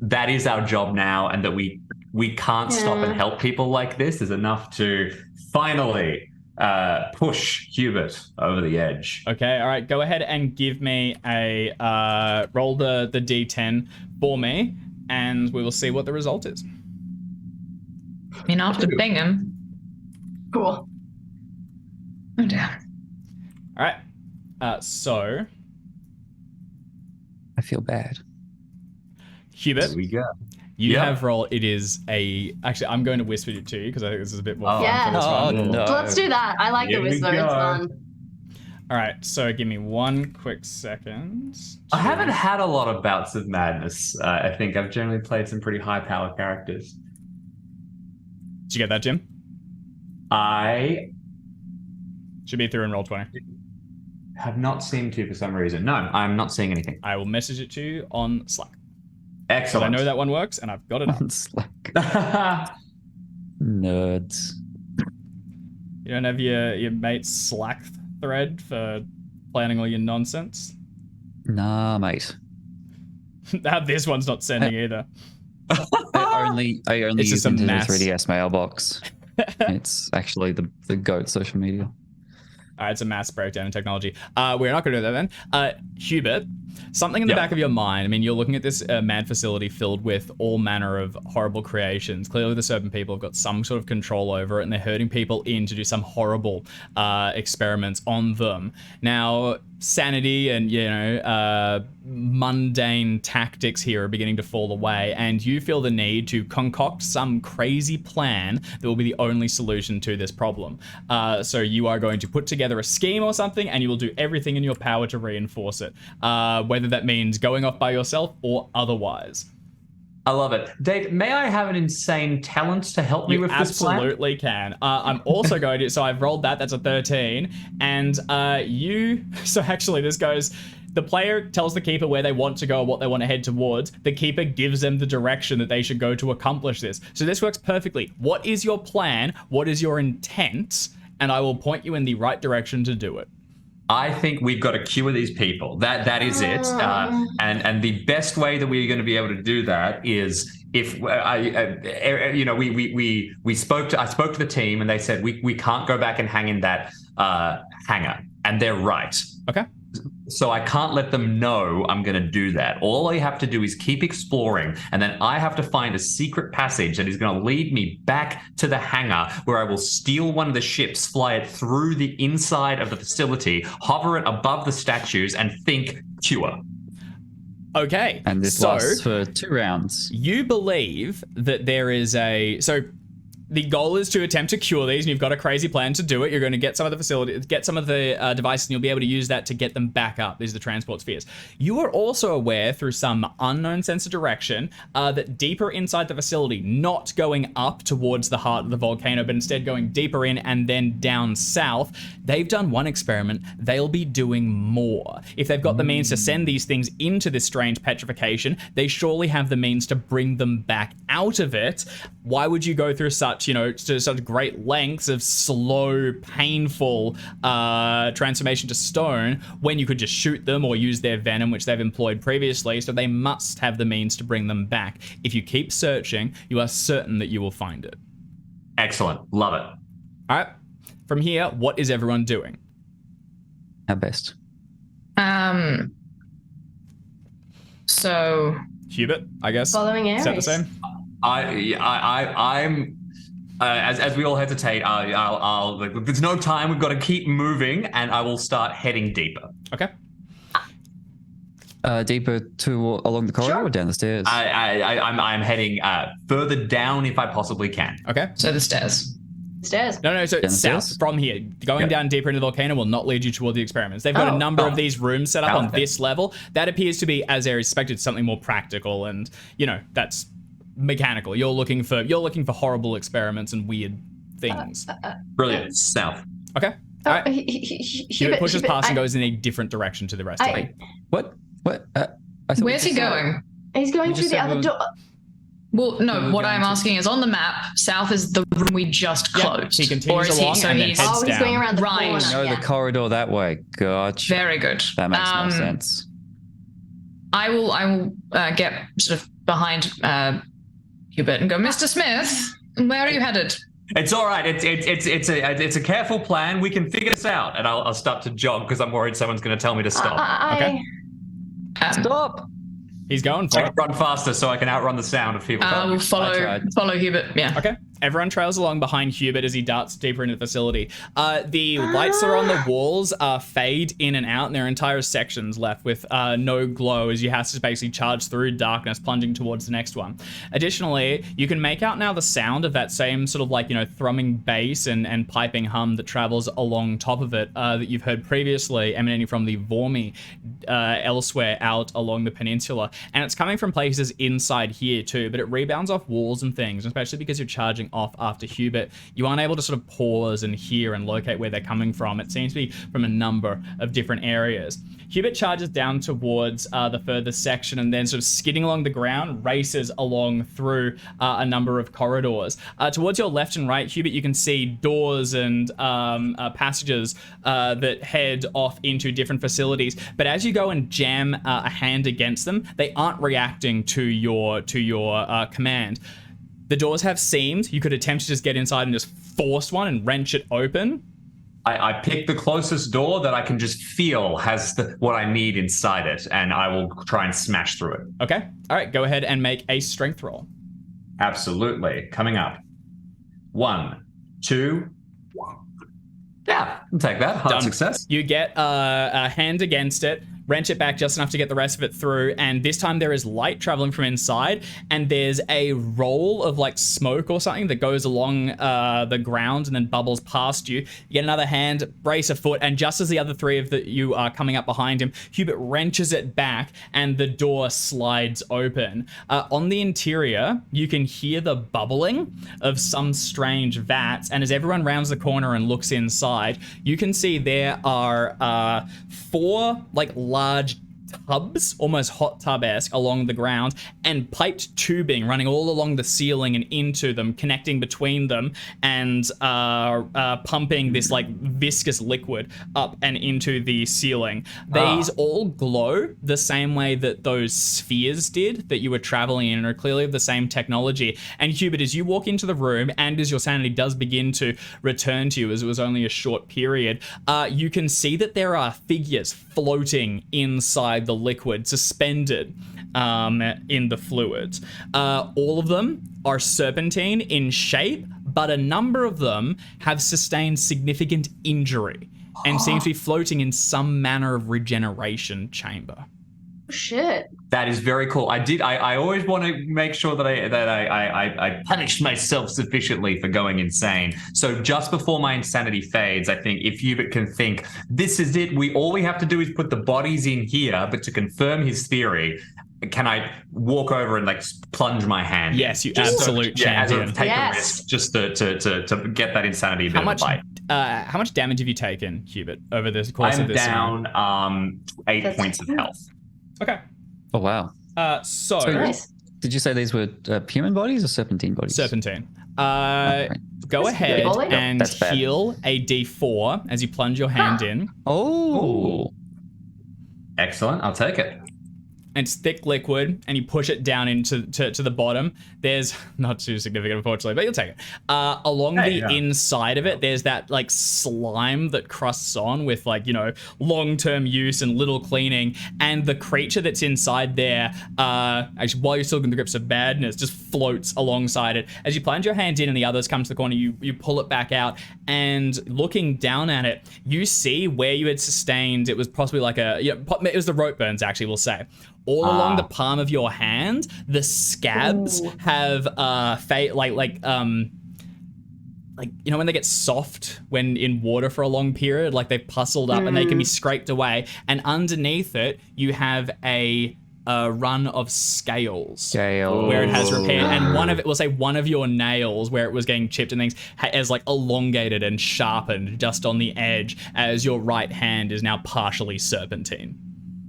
that is our job now, and that we can't stop and help people like this is enough to finally push Hubert over the edge.
Okay, all right. Go ahead and give me a roll the d10 for me, and we will see what the result is.
I mean, after Bingham.
Cool.
Oh dear.
All right. So
I feel bad.
Hubert,
There we go.
you have rolled. It is a. Actually, I'm going to whisper it to you because I think this is a bit more fun
Yeah.
for this one.
no.
Let's do that. I like
Here
the
we
whisper.
go.
It's fun.
All right. So give me one quick second.
I haven't had a lot of bouts of madness. I think I've generally played some pretty high-powered characters.
Did you get that, Jim?
I
Should be through in roll 20.
have not seemed to for some reason. No, I'm not seeing anything.
I will message it to you on Slack. So
Excellent.
I know that one works, and I've got it up.
It's like nerds.
You don't have your mate's Slack thread for planning all your nonsense?
Nah, mate.
This one's not sending either.
I only
It's
use
just a
into the
mass.
3DS mailbox. It's actually the GOAT social media.
It's a mass breakdown in technology. We're not going to do that then. Hubert, something in the back of your mind. I mean, you're looking at this mad facility filled with all manner of horrible creations. Clearly, the Serpent people have got some sort of control over it, and they're herding people in to do some horrible experiments on them. Now, sanity and, mundane tactics here are beginning to fall away, and you feel the need to concoct some crazy plan that will be the only solution to this problem. So you are going to put together a scheme or something, and you will do everything in your power to reinforce it, whether that means going off by yourself or otherwise.
I love it. Dave, may I have an insane talent to help me with this plan?
Absolutely can. I'm also going to, so I've rolled that's a 13, and so actually this goes, the player tells the keeper where they want to go or what they want to head towards. The keeper gives them the direction that they should go to accomplish this. So this works perfectly. What is your plan? What is your intent? And I will point you in the right direction to do it.
I think we've got to cure these people. That is it. And the best way that we're going to be able to do that is if I spoke to the team and they said we can't go back and hang in that hangar, and they're right.
Okay.
So I can't let them know I'm going to do that. All I have to do is keep exploring, and then I have to find a secret passage that is going to lead me back to the hangar, where I will steal one of the ships, fly it through the inside of the facility, hover it above the statues, and think cure.
Okay.
And this lasts for 2 rounds.
You believe that there is the goal is to attempt to cure these, and you've got a crazy plan to do it. You're going to get some of the facility, get some of the devices, and you'll be able to use that to get them back up. These are the transport spheres. You are also aware through some unknown sense of direction that deeper inside the facility, not going up towards the heart of the volcano, but instead going deeper in and then down south, they've done one experiment. They'll be doing more. If they've got the means to send these things into this strange petrification, they surely have the means to bring them back out of it. Why would you go through such great lengths of slow, painful transformation to stone when you could just shoot them or use their venom, which they've employed previously? So they must have the means to bring them back. If you keep searching, you are certain that you will find it.
Excellent. Love it.
All right. From here, what is everyone doing?
Our best.
So
Hubert, I guess.
Following
Is that the
Ares.
same?
I'm as we all hesitate, I'll there's no time. We've got to keep moving, and I will start heading deeper.
Okay.
Deeper along the corridor or down the stairs?
I'm heading further down if I possibly can.
Okay.
So the stairs.
Stairs.
No, so
Down the
south
stairs?
from here. Going down deeper into the volcano will not lead you toward the experiments. They've got a number of these rooms set up on this level. That appears to be, as Ares expected, something more practical, and that's mechanical. You're looking for horrible experiments and weird things.
Brilliant. South.
Okay. All right.
Hubert
pushes past and goes in a different direction to the rest of it.
What? I thought
Where's he going?
He's going through
just
the
said
other door.
Well, no,
We're
what
going
I'm
to-
asking is on the map, south is the room we just
Yeah,
closed.
he continues
Or is
along
so
and then
he's
heads
Oh, he's
down.
going around the
Right.
corner.
No,
yeah.
the corridor that way. Gotcha.
very good.
That makes more sense.
I will get sort of behind Hubert and go, Mr. Smith, where are you headed?
It's all right. It's a careful plan. We can figure this out. And I'll start to jog because I'm worried someone's going to tell me to stop.
Okay.
Stop!
He's going for
I
it.
can run faster so I can outrun the sound of people.
I will
I tried.
follow Hubert. Yeah.
Okay. Everyone trails along behind Hubert as he darts deeper into the facility. The lights that are on the walls fade in and out, and there are entire sections left with no glow as you have to basically charge through darkness, plunging towards the next one. Additionally, you can make out now the sound of that same sort of thrumming bass and piping hum that travels along top of it that you've heard previously emanating from the Vormi elsewhere out along the peninsula. And it's coming from places inside here too, but it rebounds off walls and things, especially because you're charging off after Hubert. You aren't able to sort of pause and hear and locate where they're coming from. It seems to be from a number of different areas. Hubert charges down towards the furthest section and then sort of skidding along the ground, races along through a number of corridors. Towards your left and right, Hubert, you can see doors and passages that head off into different facilities. But as you go and jam a hand against them, they aren't reacting to your command. The doors have seams. You could attempt to just get inside and just force one and wrench it open.
I pick the closest door that I can just feel has what I need inside it, and I will try and smash through it.
Okay. All right. Go ahead and make a strength roll.
Absolutely. Coming up. 1, 2. Yeah, I'll take that. Hard
Done.
success.
You get a hand against it, wrench it back just enough to get the rest of it through, and this time there is light traveling from inside, and there's a roll of like smoke or something that goes along the ground and then bubbles past you. You get another hand, brace a foot, and just as the other three of you are coming up behind him, Hubert wrenches it back and the door slides open. On the interior, you can hear the bubbling of some strange vats, and as everyone rounds the corner and looks inside, you can see there are 4 like large tubs, almost hot tub-esque, along the ground, and piped tubing running all along the ceiling and into them, connecting between them, and pumping this like viscous liquid up and into the ceiling. These all glow the same way that those spheres did that you were traveling in, and are clearly of the same technology. And Hubert, as you walk into the room, and as your sanity does begin to return to you, as it was only a short period, you can see that there are figures floating inside the liquid, suspended in the fluids. All of them are serpentine in shape, but a number of them have sustained significant injury and seem to be floating in some manner of regeneration chamber.
Shit.
That is very cool. I always want to make sure that I punish myself sufficiently for going insane. So just before my insanity fades, I think if Hubert can think, this is it, all we have to do is put the bodies in here, but to confirm his theory, can I walk over and like plunge my hand?
Yes, you
just
absolute champion.
As a take a risk, just to get that insanity a bit of a bite.
How much damage have you taken, Hubert, over the course of this?
I'm down 8 points of health.
Okay.
Oh, wow.
So
Nice.
Did you say these were human bodies or serpentine bodies?
Serpentine.
Right.
Go ahead
good.
and
That's bad.
heal a d4 as you plunge your hand in.
Oh.
Excellent. I'll take it.
And it's thick liquid, and you push it down into to the bottom. There's not too significant, unfortunately, but you'll take it. Along the inside of it, there's that like slime that crusts on with like, you know, long-term use and little cleaning. And the creature that's inside there, actually, while you're still in the grips of badness, just floats alongside it. As you plunge your hand in and the others come to the corner, you pull it back out, and looking down at it, you see where you had sustained. It was possibly like it was the rope burns, actually, we'll say. All along the palm of your hand, the scabs have like you know when they get soft when in water for a long period, like they've pussled up and they can be scraped away. And underneath it, you have a run of scales where it has repaired, and one of your nails where it was getting chipped and things has like elongated and sharpened just on the edge, as your right hand is now partially serpentine.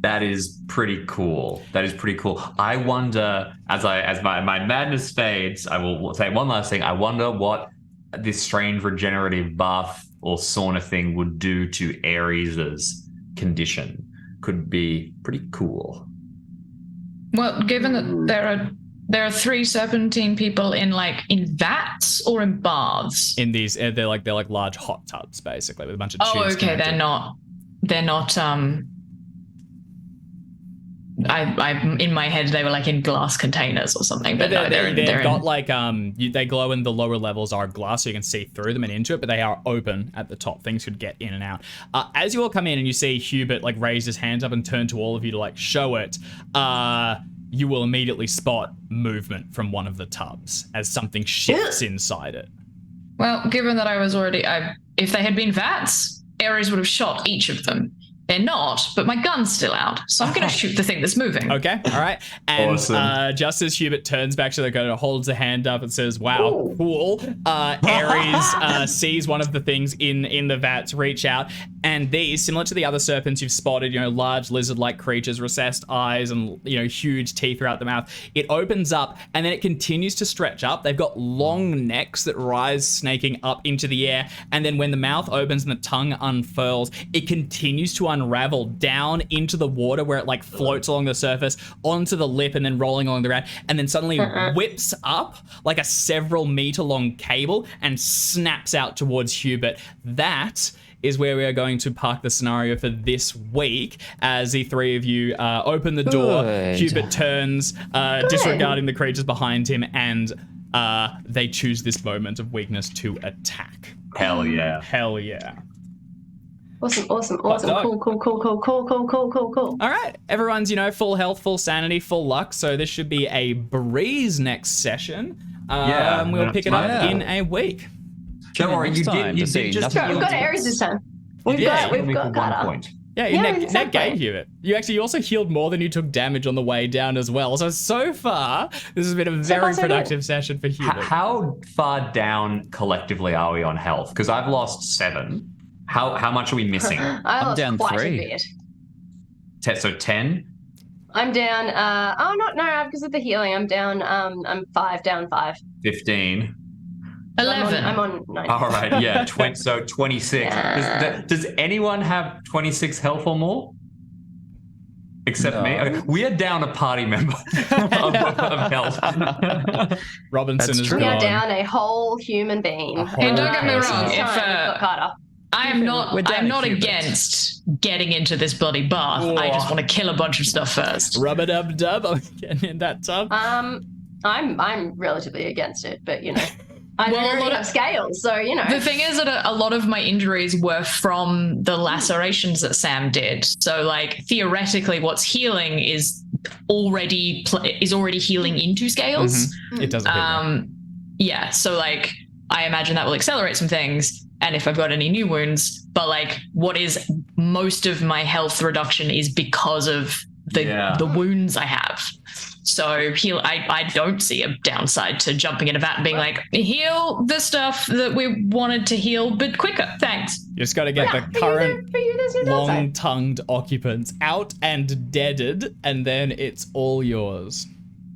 That is pretty cool. I wonder, as my madness fades, I will say one last thing. I wonder what this strange regenerative bath or sauna thing would do to Ares's condition. Could be pretty cool.
Well, given that there are 3 serpentine people in vats or in baths.
In these, they're like large hot tubs, basically, with a bunch of tubes.
Oh, okay.
connected.
They're not. I in my head they were like in glass containers or something, but no, they've
got like they glow in the lower levels are glass, so you can see through them and into it, but they are open at the top. Things could get in and out. As you all come in and you see Hubert like raise his hands up and turn to all of you to like show it, you will immediately spot movement from one of the tubs as something shifts inside it.
Well, given that I was already, if they had been vats, Ares would have shot each of them. They're not, but my gun's still out, so I'm going to shoot the thing that's moving.
Okay, all right. And
Awesome.
Just as Hubert turns back to the gun, holds a hand up and says, wow, cool. Ares sees one of the things in the vats reach out, and these, similar to the other serpents you've spotted, you know, large lizard-like creatures, recessed eyes and, you know, huge teeth throughout the mouth. It opens up, and then it continues to stretch up. They've got long necks that rise, snaking up into the air, and then when the mouth opens and the tongue unfurls, it continues to unravel down into the water where it like floats along the surface onto the lip and then rolling along the ground, and then suddenly whips up like a several meter long cable and snaps out towards Hubert. That is where we are going to park the scenario for this week, as the 3 of you open the door.
Good.
Hubert turns, disregarding the creatures behind him, and they choose this moment of weakness to attack.
Hell yeah.
Hell yeah.
Awesome.
dog.
Cool.
All right, everyone's, full health, full sanity, full luck. So this should be a breeze next session. We'll pick it up in a week.
Don't worry, you did just
Sure, we've got Ares this time. We've got
one
Carter.
point.
Yeah, net gain Hubert. You also healed more than you took damage on the way down as well. So far, this has been a very productive session for Hubert.
How far down collectively are we on health? Because I've lost 7. How much are we missing?
I'm
down
quite
3.
A bit.
So 10?
I'm down. No, because of the healing, I'm down. I'm 5, down 5.
15.
11.
I'm on 9.
All right, yeah. So 26.
Yeah.
Does anyone have 26 health or more? Except me. Okay, we are down a party member of health.
Robinson is
We
gone.
are down a whole human being.
And don't get me wrong,
This
if
time we've got Carter.
I'm
We're down
not
a few
against getting into this bloody bath. I just want to kill a bunch of stuff first.
Rub-a-dub-dub. I'm getting in that tub.
I'm relatively against it, but I
Well, a
already
lot
have
of-
scales, so
The thing is that a lot of my injuries were from the lacerations that Sam did. So, like, theoretically, what's healing is already healing into scales.
It doesn't.
Yeah. So, like, I imagine that will accelerate some things. And if I've got any new wounds, but like, what is most of my health reduction is because of the wounds I have. So I don't see a downside to jumping in a vat and being like, heal the stuff that we wanted to heal, but quicker. Thanks.
You just got to get the current
for you, there's no downside.
long-tongued occupants out and deaded, and then it's all yours.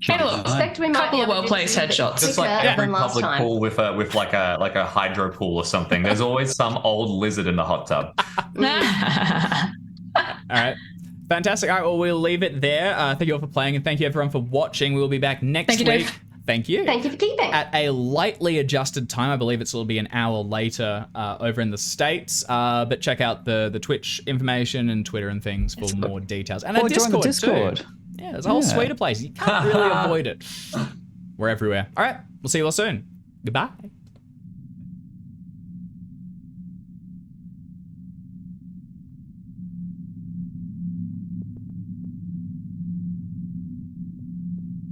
Hey, look,
Expect we might
couple
be
of
able to
well-placed
do this
headshots.
Just
quicker
like every
than last
public
time.
pool with like a hydro pool or something. There's always some old lizard in the hot tub.
All right. Fantastic. All right, well, we'll leave it there. Thank you all for playing, and thank you everyone for watching. We'll be back next
Thank you,
week.
Dave.
Thank you.
Thank you for keeping.
At a lightly adjusted time. I believe it'll be an hour later over in the States. But check out the Twitch information and Twitter and things for more details. And
Or
a
join the
Discord,
Discord.
too. Yeah, there's a whole suite of places. You can't really avoid it. We're everywhere. All right, we'll see you all soon. Goodbye.